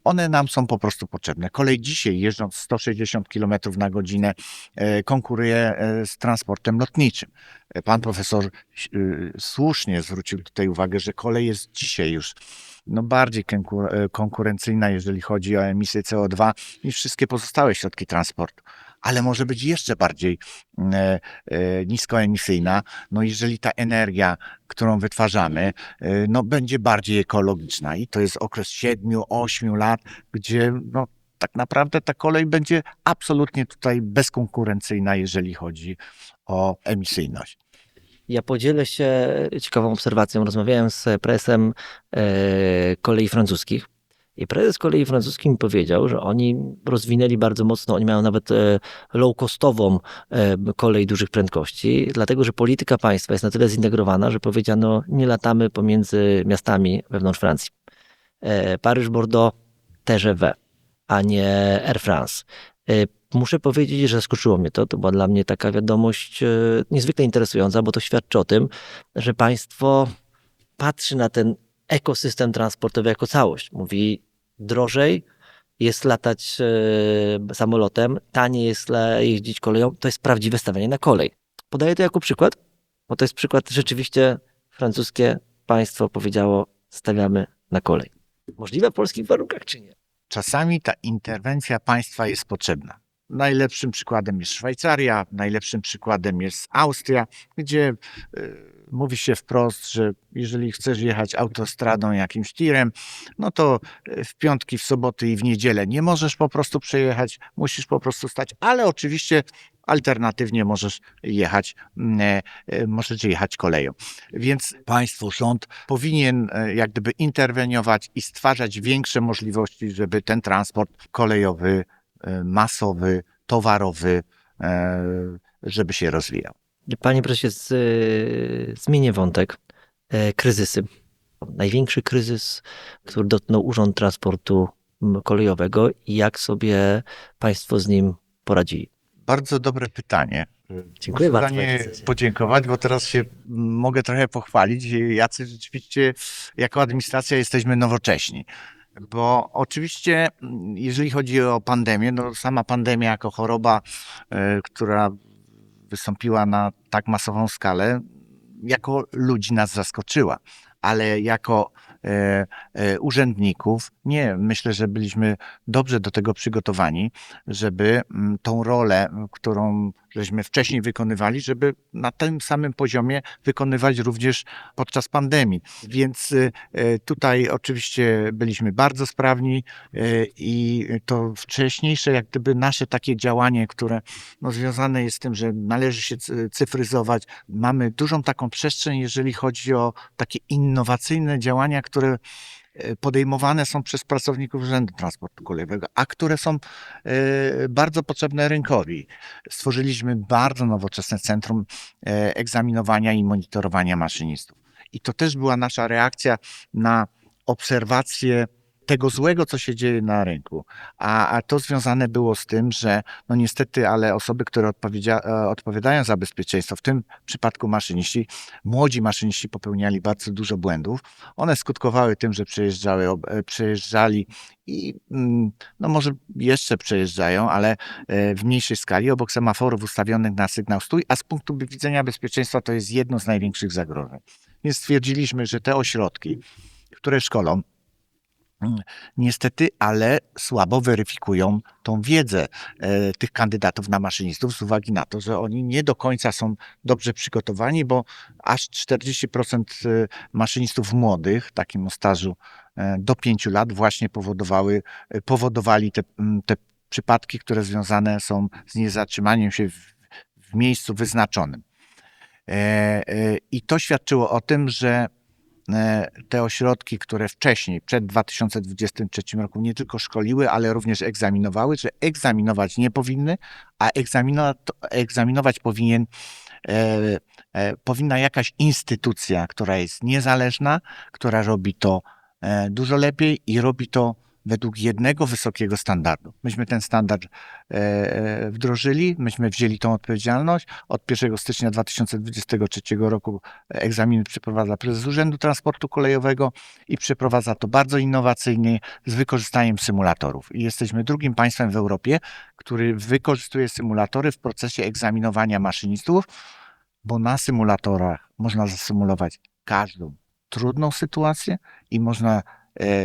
One nam są po prostu potrzebne. Kolej dzisiaj, jeżdżąc 160 km na godzinę, konkuruje z transportem lotniczym. Pan profesor słusznie zwrócił tutaj uwagę, że kolej jest dzisiaj już bardziej konkurencyjna, jeżeli chodzi o emisję CO2 niż wszystkie pozostałe środki transportu. Ale może być jeszcze bardziej niskoemisyjna, jeżeli ta energia, którą wytwarzamy, będzie bardziej ekologiczna i to jest okres 7-8 lat, gdzie tak naprawdę ta kolej będzie absolutnie tutaj bezkonkurencyjna, jeżeli chodzi o emisyjność. Ja podzielę się ciekawą obserwacją. Rozmawiałem z prezesem kolei francuskich i prezes kolei francuskich mi powiedział, że oni rozwinęli bardzo mocno, oni mają nawet low-costową kolej dużych prędkości, dlatego że polityka państwa jest na tyle zintegrowana, że powiedziano, nie latamy pomiędzy miastami wewnątrz Francji. Paryż-Bordeaux TGV, a nie Air France. Muszę powiedzieć, że zaskoczyło mnie to. To była dla mnie taka wiadomość niezwykle interesująca, bo to świadczy o tym, że państwo patrzy na ten ekosystem transportowy jako całość. Mówi, drożej jest latać samolotem, taniej jest jeździć koleją. To jest prawdziwe stawianie na kolej. Podaję to jako przykład, bo to jest przykład rzeczywiście francuskie państwo powiedziało, stawiamy na kolej. Możliwe w polskich warunkach, czy nie? Czasami ta interwencja państwa jest potrzebna. Najlepszym przykładem jest Szwajcaria, najlepszym przykładem jest Austria, gdzie mówi się wprost, że jeżeli chcesz jechać autostradą jakimś tirem, no to w piątki, w soboty i w niedzielę nie możesz po prostu przejechać, musisz po prostu stać, ale oczywiście alternatywnie możecie jechać koleją. Więc państwo, rząd powinien jak gdyby interweniować i stwarzać większe możliwości, żeby ten transport kolejowy, masowy, towarowy, żeby się rozwijał. Panie prezesie, zmienię wątek. Kryzysy. Największy kryzys, który dotknął Urząd Transportu Kolejowego i jak sobie państwo z nim poradzili? Bardzo dobre pytanie. Dziękuję Muszę bardzo, za panie nie prezesie. podziękować, bo teraz się mogę trochę pochwalić. Jacy rzeczywiście jako administracja jesteśmy nowocześni. Bo oczywiście, jeżeli chodzi o pandemię, sama pandemia jako choroba, która wystąpiła na tak masową skalę, jako ludzi nas zaskoczyła, ale jako urzędników nie, myślę, że byliśmy dobrze do tego przygotowani, żeby tą rolę, którą żeśmy wcześniej wykonywali, żeby na tym samym poziomie wykonywać również podczas pandemii. Więc tutaj oczywiście byliśmy bardzo sprawni i to wcześniejsze jak gdyby nasze takie działanie, które związane jest z tym, że należy się cyfryzować. Mamy dużą taką przestrzeń, jeżeli chodzi o takie innowacyjne działania, które podejmowane są przez pracowników Urzędu Transportu Kolejowego, a które są bardzo potrzebne rynkowi. Stworzyliśmy bardzo nowoczesne centrum egzaminowania i monitorowania maszynistów. I to też była nasza reakcja na obserwację tego złego, co się dzieje na rynku. A to związane było z tym, że niestety, ale osoby, które odpowiadają za bezpieczeństwo, w tym przypadku maszyniści, młodzi maszyniści popełniali bardzo dużo błędów. One skutkowały tym, że przejeżdżali i może jeszcze przejeżdżają, ale w mniejszej skali obok semaforów ustawionych na sygnał stój, a z punktu widzenia bezpieczeństwa to jest jedno z największych zagrożeń. Więc stwierdziliśmy, że te ośrodki, które szkolą, niestety, ale słabo weryfikują tą wiedzę tych kandydatów na maszynistów z uwagi na to, że oni nie do końca są dobrze przygotowani, bo aż 40% maszynistów młodych, takim o stażu do 5 lat właśnie powodowali te przypadki, które związane są z niezatrzymaniem się w miejscu wyznaczonym. I to świadczyło o tym, że te ośrodki, które wcześniej, przed 2023 roku nie tylko szkoliły, ale również egzaminowały, że egzaminować nie powinny, a egzaminować powinna jakaś instytucja, która jest niezależna, która robi to dużo lepiej i robi to według jednego wysokiego standardu. Myśmy ten standard wdrożyli, myśmy wzięli tą odpowiedzialność. Od 1 stycznia 2023 roku egzaminy przeprowadza prezes Urzędu Transportu Kolejowego i przeprowadza to bardzo innowacyjnie z wykorzystaniem symulatorów. I jesteśmy drugim państwem w Europie, który wykorzystuje symulatory w procesie egzaminowania maszynistów, bo na symulatorach można zasymulować każdą trudną sytuację i można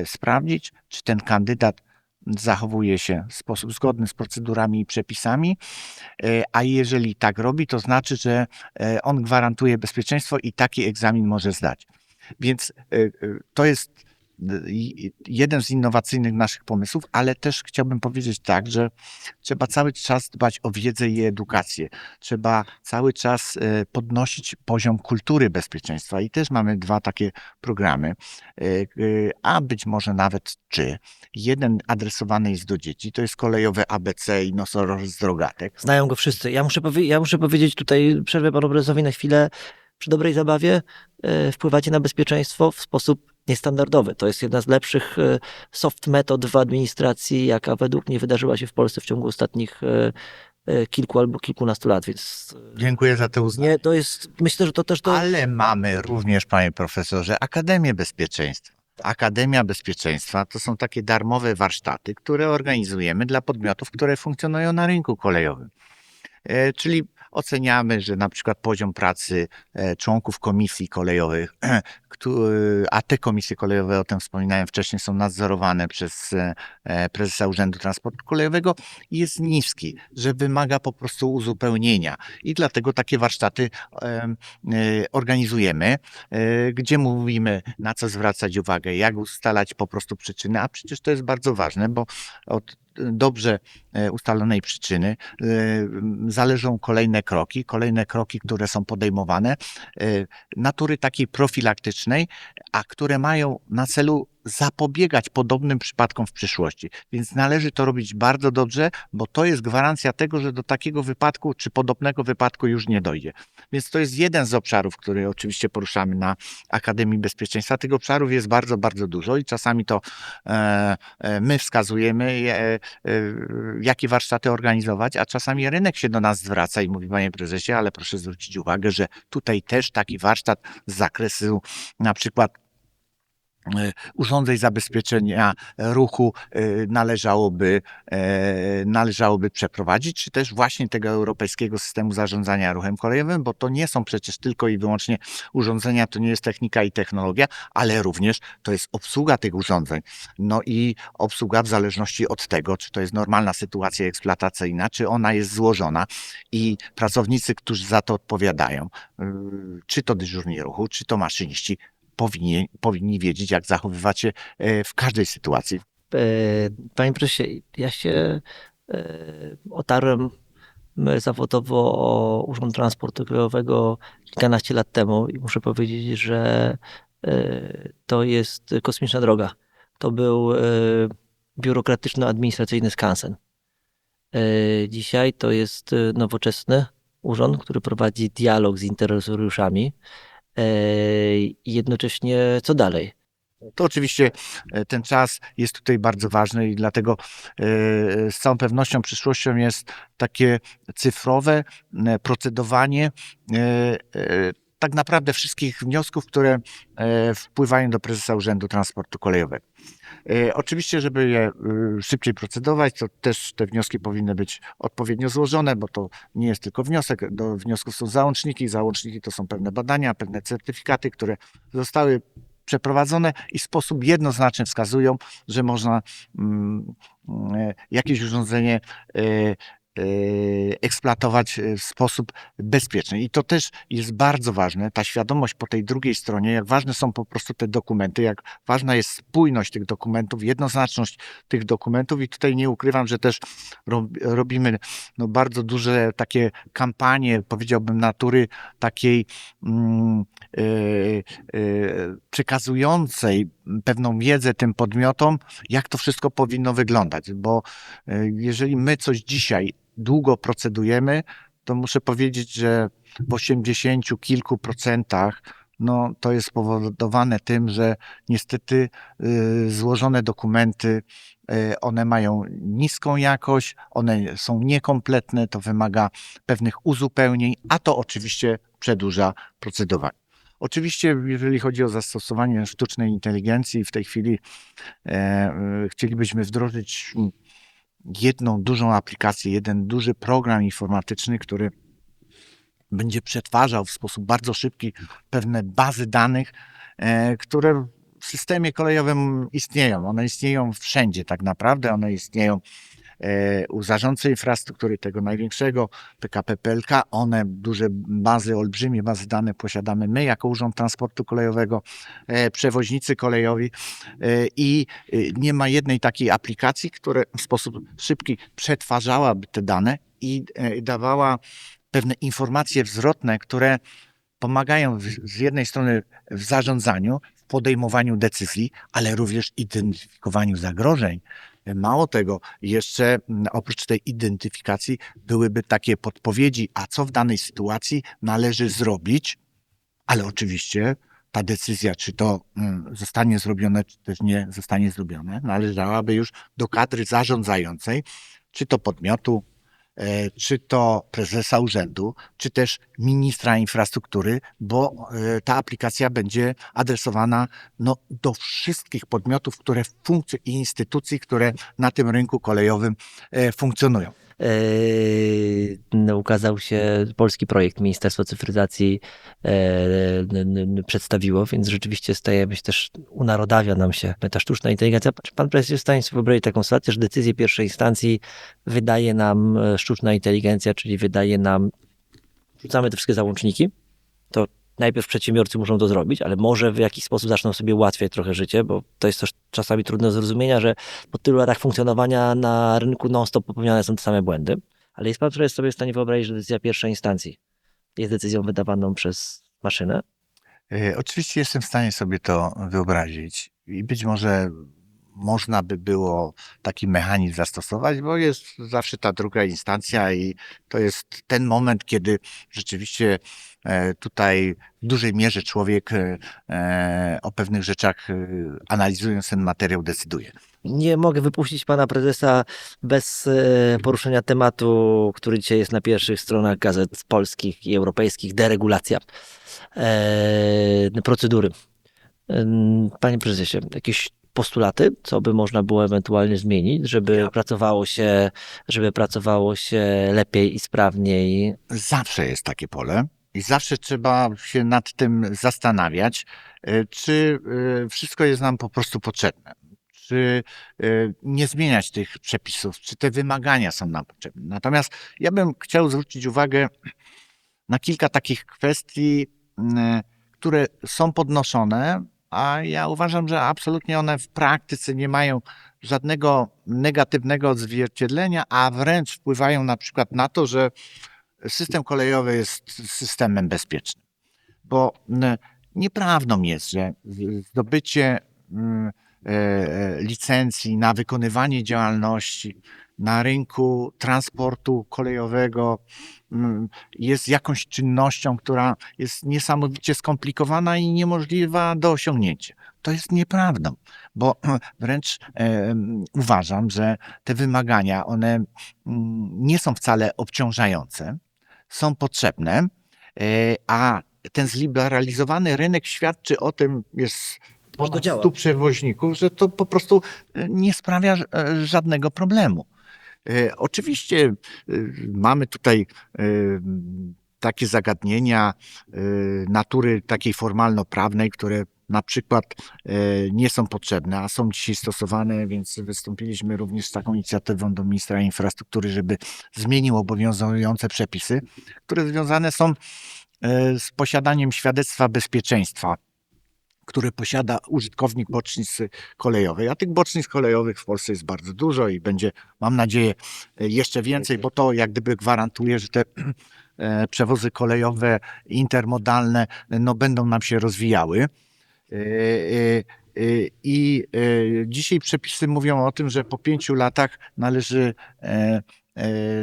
sprawdzić, czy ten kandydat zachowuje się w sposób zgodny z procedurami i przepisami, a jeżeli tak robi, to znaczy, że on gwarantuje bezpieczeństwo i taki egzamin może zdać. Więc to jest jeden z innowacyjnych naszych pomysłów, ale też chciałbym powiedzieć tak, że trzeba cały czas dbać o wiedzę i edukację. Trzeba cały czas podnosić poziom kultury bezpieczeństwa i też mamy 2 takie programy, a być może nawet 3. Jeden adresowany jest do dzieci, to jest kolejowe ABC i nosorożec drogatek. Znają go wszyscy. Ja muszę powiedzieć tutaj, przerwę panu prezesowi na chwilę, przy dobrej zabawie wpływacie na bezpieczeństwo w sposób niestandardowy. To jest jedna z lepszych soft metod w administracji, jaka według mnie wydarzyła się w Polsce w ciągu ostatnich kilku albo kilkunastu lat, więc Dziękuję za to uznanie. nie, to jest, myślę, że to też to... Ale mamy również, panie profesorze, Akademię Bezpieczeństwa. Akademia Bezpieczeństwa to są takie darmowe warsztaty, które organizujemy dla podmiotów, które funkcjonują na rynku kolejowym. Czyli oceniamy, że na przykład poziom pracy członków komisji kolejowych, a te komisje kolejowe, o tym wspominałem wcześniej, są nadzorowane przez prezesa Urzędu Transportu Kolejowego, jest niski, że wymaga po prostu uzupełnienia. I dlatego takie warsztaty organizujemy, gdzie mówimy, na co zwracać uwagę, jak ustalać po prostu przyczyny, a przecież to jest bardzo ważne, bo od dobrze ustalonej przyczyny zależą kolejne kroki, które są podejmowane, natury takiej profilaktycznej, a które mają na celu zapobiegać podobnym przypadkom w przyszłości. Więc należy to robić bardzo dobrze, bo to jest gwarancja tego, że do takiego wypadku czy podobnego wypadku już nie dojdzie. Więc to jest jeden z obszarów, który oczywiście poruszamy na Akademii Bezpieczeństwa. Tych obszarów jest bardzo, bardzo dużo i czasami to my wskazujemy, jakie warsztaty organizować, a czasami rynek się do nas zwraca i mówi: panie prezesie, ale proszę zwrócić uwagę, że tutaj też taki warsztat z zakresu na przykład urządzeń zabezpieczenia ruchu należałoby przeprowadzić, czy też właśnie tego europejskiego systemu zarządzania ruchem kolejowym, bo to nie są przecież tylko i wyłącznie urządzenia, to nie jest technika i technologia, ale również to jest obsługa tych urządzeń. No i obsługa w zależności od tego, czy to jest normalna sytuacja eksploatacyjna, czy ona jest złożona i pracownicy, którzy za to odpowiadają, czy to dyżurni ruchu, czy to maszyniści, powinni wiedzieć, jak zachowywać się w każdej sytuacji. Panie prezesie, ja się otarłem zawodowo o Urząd Transportu Kolejowego kilkanaście lat temu i muszę powiedzieć, że to jest kosmiczna droga. To był biurokratyczno-administracyjny skansen. Dzisiaj to jest nowoczesny urząd, który prowadzi dialog z interesariuszami. I jednocześnie co dalej? To oczywiście ten czas jest tutaj bardzo ważny i dlatego z całą pewnością przyszłością jest takie cyfrowe procedowanie tak naprawdę wszystkich wniosków, które wpływają do prezesa Urzędu Transportu Kolejowego. Oczywiście, żeby je szybciej procedować, to też te wnioski powinny być odpowiednio złożone, bo to nie jest tylko wniosek. Do wniosków są załączniki. Załączniki to są pewne badania, pewne certyfikaty, które zostały przeprowadzone i w sposób jednoznaczny wskazują, że można jakieś urządzenie eksploatować w sposób bezpieczny. I to też jest bardzo ważne, ta świadomość po tej drugiej stronie, jak ważne są po prostu te dokumenty, jak ważna jest spójność tych dokumentów, jednoznaczność tych dokumentów i tutaj nie ukrywam, że też robimy bardzo duże takie kampanie, powiedziałbym, natury takiej przekazującej pewną wiedzę tym podmiotom, jak to wszystko powinno wyglądać, bo jeżeli my coś dzisiaj długo procedujemy, to muszę powiedzieć, że w 80 kilku procentach no to jest spowodowane tym, że niestety złożone dokumenty, one mają niską jakość, one są niekompletne, to wymaga pewnych uzupełnień, a to oczywiście przedłuża procedowanie. Oczywiście, jeżeli chodzi o zastosowanie sztucznej inteligencji, w tej chwili chcielibyśmy wdrożyć jedną dużą aplikację, jeden duży program informatyczny, który będzie przetwarzał w sposób bardzo szybki pewne bazy danych, które w systemie kolejowym istnieją. One istnieją wszędzie tak naprawdę, one istnieją u zarządcy infrastruktury, tego największego, PKP PLK. One duże bazy, olbrzymie bazy danych posiadamy my jako Urząd Transportu Kolejowego, przewoźnicy kolejowi i nie ma jednej takiej aplikacji, która w sposób szybki przetwarzałaby te dane i dawała pewne informacje zwrotne, które pomagają z jednej strony w zarządzaniu, w podejmowaniu decyzji, ale również identyfikowaniu zagrożeń. Mało tego, jeszcze oprócz tej identyfikacji byłyby takie podpowiedzi, a co w danej sytuacji należy zrobić, ale oczywiście ta decyzja, czy to zostanie zrobione, czy też nie zostanie zrobione, należałaby już do kadry zarządzającej, czy to podmiotu, czy to prezesa urzędu, czy też ministra infrastruktury, bo ta aplikacja będzie adresowana do wszystkich podmiotów, i instytucji, które na tym rynku kolejowym funkcjonują. Ukazał się polski projekt, Ministerstwo Cyfryzacji przedstawiło, więc rzeczywiście stajemy się też, unarodawia nam się ta sztuczna inteligencja. Czy pan prezes jest w stanie sobie wyobrazić taką sytuację, że decyzję pierwszej instancji wydaje nam sztuczna inteligencja, czyli wydaje nam, rzucamy te wszystkie załączniki, to najpierw przedsiębiorcy muszą to zrobić, ale może w jakiś sposób zaczną sobie ułatwiać trochę życie, bo to jest też czasami trudne do zrozumienia, że po tylu latach funkcjonowania na rynku non-stop popełniane są te same błędy. Ale jest pan sobie w stanie wyobrazić, że decyzja pierwszej instancji jest decyzją wydawaną przez maszynę? Oczywiście jestem w stanie sobie to wyobrazić i być może można by było taki mechanizm zastosować, bo jest zawsze ta druga instancja i to jest ten moment, kiedy rzeczywiście tutaj w dużej mierze człowiek o pewnych rzeczach, analizując ten materiał, decyduje. Nie mogę wypuścić pana prezesa bez poruszenia tematu, który dzisiaj jest na pierwszych stronach gazet polskich i europejskich. Deregulacja procedury. Panie prezesie, jakieś postulaty, co by można było ewentualnie zmienić, żeby pracowało się lepiej i sprawniej? Zawsze jest takie pole i zawsze trzeba się nad tym zastanawiać, czy wszystko jest nam po prostu potrzebne. Czy nie zmieniać tych przepisów, czy te wymagania są nam potrzebne. Natomiast ja bym chciał zwrócić uwagę na kilka takich kwestii, które są podnoszone, a ja uważam, że absolutnie one w praktyce nie mają żadnego negatywnego odzwierciedlenia, a wręcz wpływają na przykład na to, że system kolejowy jest systemem bezpiecznym. Bo nieprawdą jest, że zdobycie licencji na wykonywanie działalności na rynku transportu kolejowego jest jakąś czynnością, która jest niesamowicie skomplikowana i niemożliwa do osiągnięcia. To jest nieprawdą, bo wręcz uważam, że te wymagania, one nie są wcale obciążające, są potrzebne, a ten zliberalizowany rynek świadczy o tym, jest ponad 100 przewoźników, że to po prostu nie sprawia żadnego problemu. Oczywiście mamy tutaj takie zagadnienia natury takiej formalno-prawnej, które na przykład nie są potrzebne, a są dzisiaj stosowane, więc wystąpiliśmy również z taką inicjatywą do ministra infrastruktury, żeby zmienił obowiązujące przepisy, które związane są z posiadaniem świadectwa bezpieczeństwa, które posiada użytkownik bocznicy kolejowej. A tych bocznic kolejowych w Polsce jest bardzo dużo i będzie, mam nadzieję, jeszcze więcej, bo to jak gdyby gwarantuje, że te przewozy kolejowe, intermodalne, będą nam się rozwijały. I dzisiaj przepisy mówią o tym, że po 5 latach należy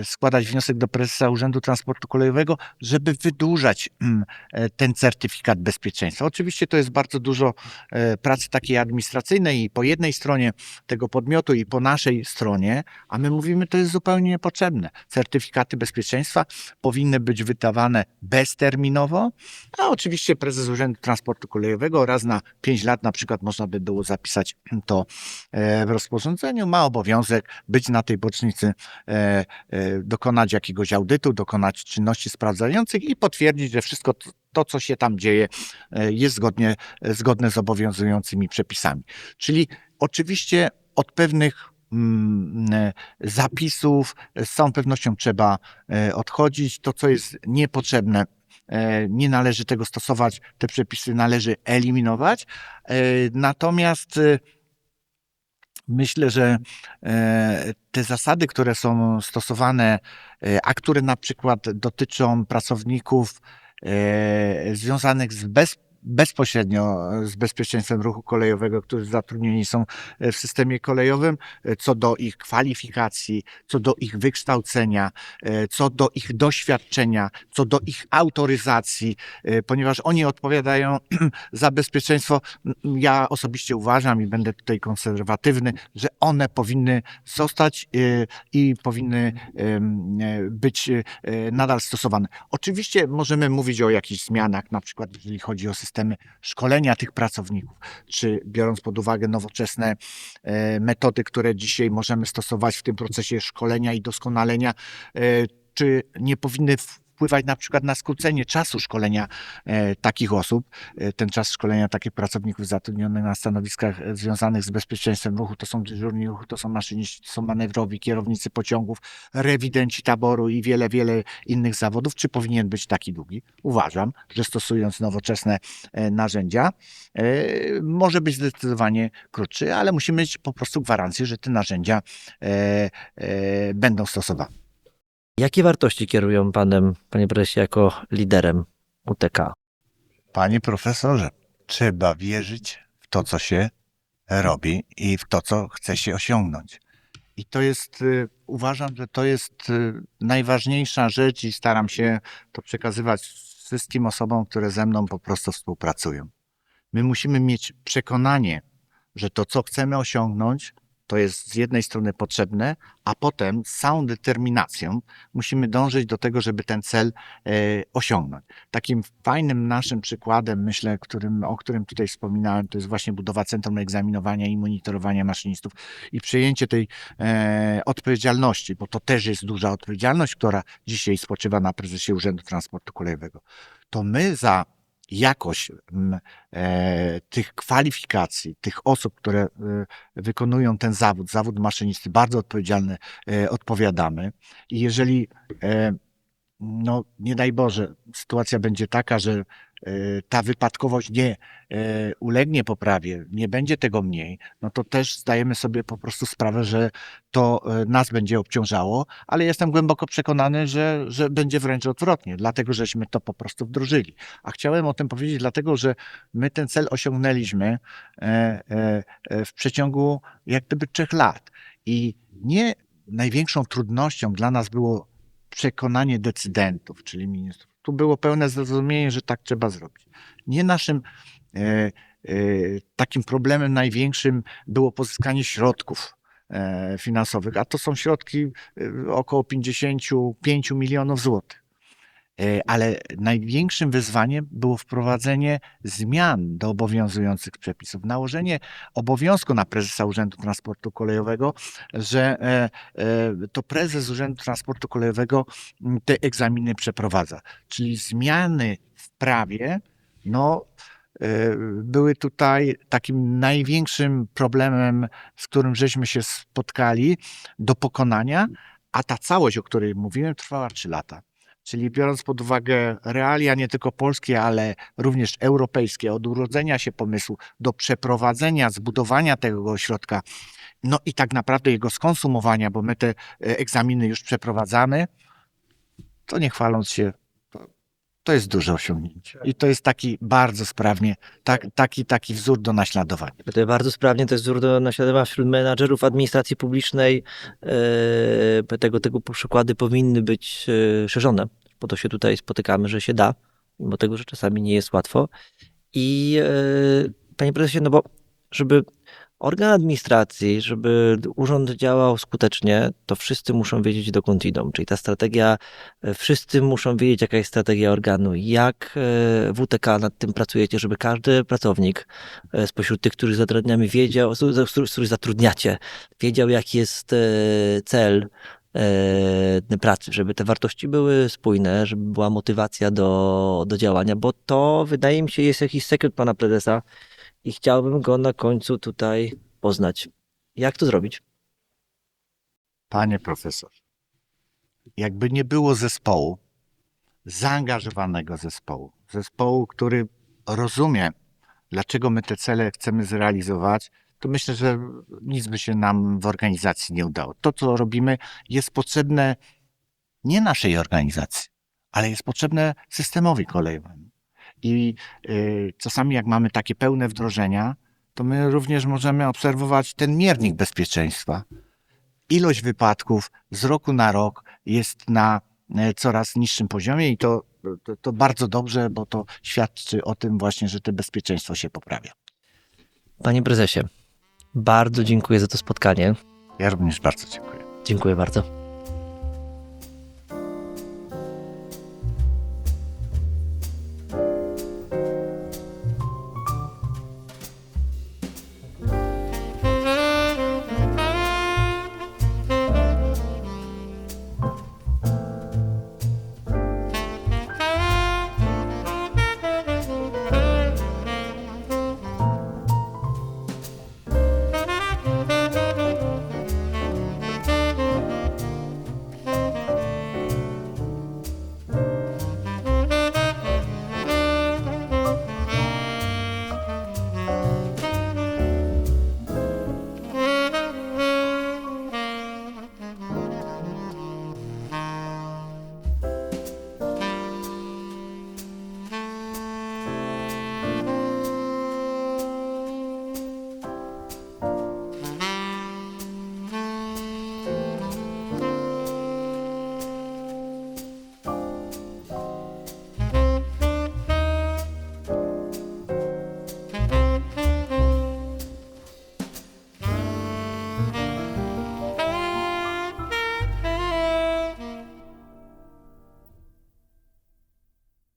składać wniosek do prezesa Urzędu Transportu Kolejowego, żeby wydłużać ten certyfikat bezpieczeństwa. Oczywiście to jest bardzo dużo pracy takiej administracyjnej i po jednej stronie tego podmiotu i po naszej stronie, a my mówimy, to jest zupełnie niepotrzebne. Certyfikaty bezpieczeństwa powinny być wydawane bezterminowo, a oczywiście prezes Urzędu Transportu Kolejowego raz na 5 lat na przykład można by było zapisać to w rozporządzeniu, ma obowiązek być na tej bocznicy, dokonać jakiegoś audytu, dokonać czynności sprawdzających i potwierdzić, że wszystko to, co się tam dzieje, jest zgodne z obowiązującymi przepisami. Czyli oczywiście od pewnych zapisów z całą pewnością trzeba odchodzić. To, co jest niepotrzebne, nie należy tego stosować, te przepisy należy eliminować. Natomiast myślę, że te zasady, które są stosowane, a które na przykład dotyczą pracowników związanych bezpośrednio z bezpieczeństwem ruchu kolejowego, którzy zatrudnieni są w systemie kolejowym, co do ich kwalifikacji, co do ich wykształcenia, co do ich doświadczenia, co do ich autoryzacji, ponieważ oni odpowiadają za bezpieczeństwo. Ja osobiście uważam i będę tutaj konserwatywny, że one powinny zostać i powinny być nadal stosowane. Oczywiście możemy mówić o jakichś zmianach, na przykład jeżeli chodzi o systemy szkolenia tych pracowników, czy biorąc pod uwagę nowoczesne metody, które dzisiaj możemy stosować w tym procesie szkolenia i doskonalenia, czy nie powinny wpływać na przykład na skrócenie czasu szkolenia takich osób. Ten czas szkolenia takich pracowników zatrudnionych na stanowiskach związanych z bezpieczeństwem ruchu to są dyżurni ruchu, to są maszyniści, to są manewrowi, kierownicy pociągów, rewidenci taboru i wiele, wiele innych zawodów. Czy powinien być taki długi? Uważam, że stosując nowoczesne narzędzia może być zdecydowanie krótszy, ale musimy mieć po prostu gwarancję, że te narzędzia będą stosowane. Jakie wartości kierują panem, panie prezesie, jako liderem UTK? Panie profesorze, trzeba wierzyć w to, co się robi i w to, co chce się osiągnąć. I to jest, uważam, że to jest najważniejsza rzecz i staram się to przekazywać wszystkim osobom, które ze mną po prostu współpracują. My musimy mieć przekonanie, że to, co chcemy osiągnąć, to jest z jednej strony potrzebne, a potem z całą determinacją musimy dążyć do tego, żeby ten cel osiągnąć. Takim fajnym naszym przykładem, myślę, o którym tutaj wspominałem, to jest właśnie budowa Centrum Egzaminowania i Monitorowania Maszynistów i przejęcie tej odpowiedzialności, bo to też jest duża odpowiedzialność, która dzisiaj spoczywa na prezesie Urzędu Transportu Kolejowego. To my za jakość tych kwalifikacji, tych osób, które wykonują ten zawód maszynisty, bardzo odpowiedzialny, odpowiadamy. I jeżeli, no nie daj Boże, sytuacja będzie taka, że ta wypadkowość nie ulegnie poprawie, nie będzie tego mniej, no to też zdajemy sobie po prostu sprawę, że to nas będzie obciążało, ale jestem głęboko przekonany, że będzie wręcz odwrotnie, dlatego żeśmy to po prostu wdrożyli. A chciałem o tym powiedzieć, dlatego że my ten cel osiągnęliśmy w przeciągu jak gdyby 3 lat. I nie największą trudnością dla nas było przekonanie decydentów, czyli ministrów. Tu było pełne zrozumienie, że tak trzeba zrobić. Nie naszym takim problemem największym było pozyskanie środków finansowych, a to są środki około 55 milionów złotych. Ale największym wyzwaniem było wprowadzenie zmian do obowiązujących przepisów, nałożenie obowiązku na prezesa Urzędu Transportu Kolejowego, że to prezes Urzędu Transportu Kolejowego te egzaminy przeprowadza. Czyli zmiany w prawie, no, były tutaj takim największym problemem, z którym żeśmy się spotkali do pokonania, a ta całość, o której mówiłem, trwała 3 lata. Czyli biorąc pod uwagę realia nie tylko polskie, ale również europejskie, od urodzenia się pomysłu do przeprowadzenia, zbudowania tego ośrodka, no i tak naprawdę jego skonsumowania, bo my te egzaminy już przeprowadzamy, to nie chwaląc się, to jest duże osiągnięcie. I to jest taki bardzo sprawnie, taki wzór do naśladowania. To bardzo sprawnie, to jest wzór do naśladowania wśród menadżerów administracji publicznej. Tego typu przykłady powinny być szerzone, po to się tutaj spotykamy, że się da, mimo tego, że czasami nie jest łatwo. I panie prezesie, no bo żeby organ administracji, żeby urząd działał skutecznie, to wszyscy muszą wiedzieć, dokąd idą. Czyli ta strategia, wszyscy muszą wiedzieć, jaka jest strategia organu. Jak WTK nad tym pracujecie, żeby każdy pracownik spośród tych, których zatrudniamy, wiedział, z których zatrudniacie, wiedział, jaki jest cel pracy, żeby te wartości były spójne, żeby była motywacja do działania, bo to, wydaje mi się, jest jakiś sekret pana prezesa i chciałbym go na końcu tutaj poznać. Jak to zrobić? Panie profesor, jakby nie było zespołu, zaangażowanego zespołu, który rozumie, dlaczego my te cele chcemy zrealizować, to myślę, że nic by się nam w organizacji nie udało. To, co robimy, jest potrzebne nie naszej organizacji, ale jest potrzebne systemowi kolejowemu. I czasami jak mamy takie pełne wdrożenia, to my również możemy obserwować ten miernik bezpieczeństwa. Ilość wypadków z roku na rok jest na coraz niższym poziomie i to bardzo dobrze, bo to świadczy o tym właśnie, że to bezpieczeństwo się poprawia. Panie prezesie, bardzo dziękuję za to spotkanie. Ja również bardzo dziękuję. Dziękuję bardzo.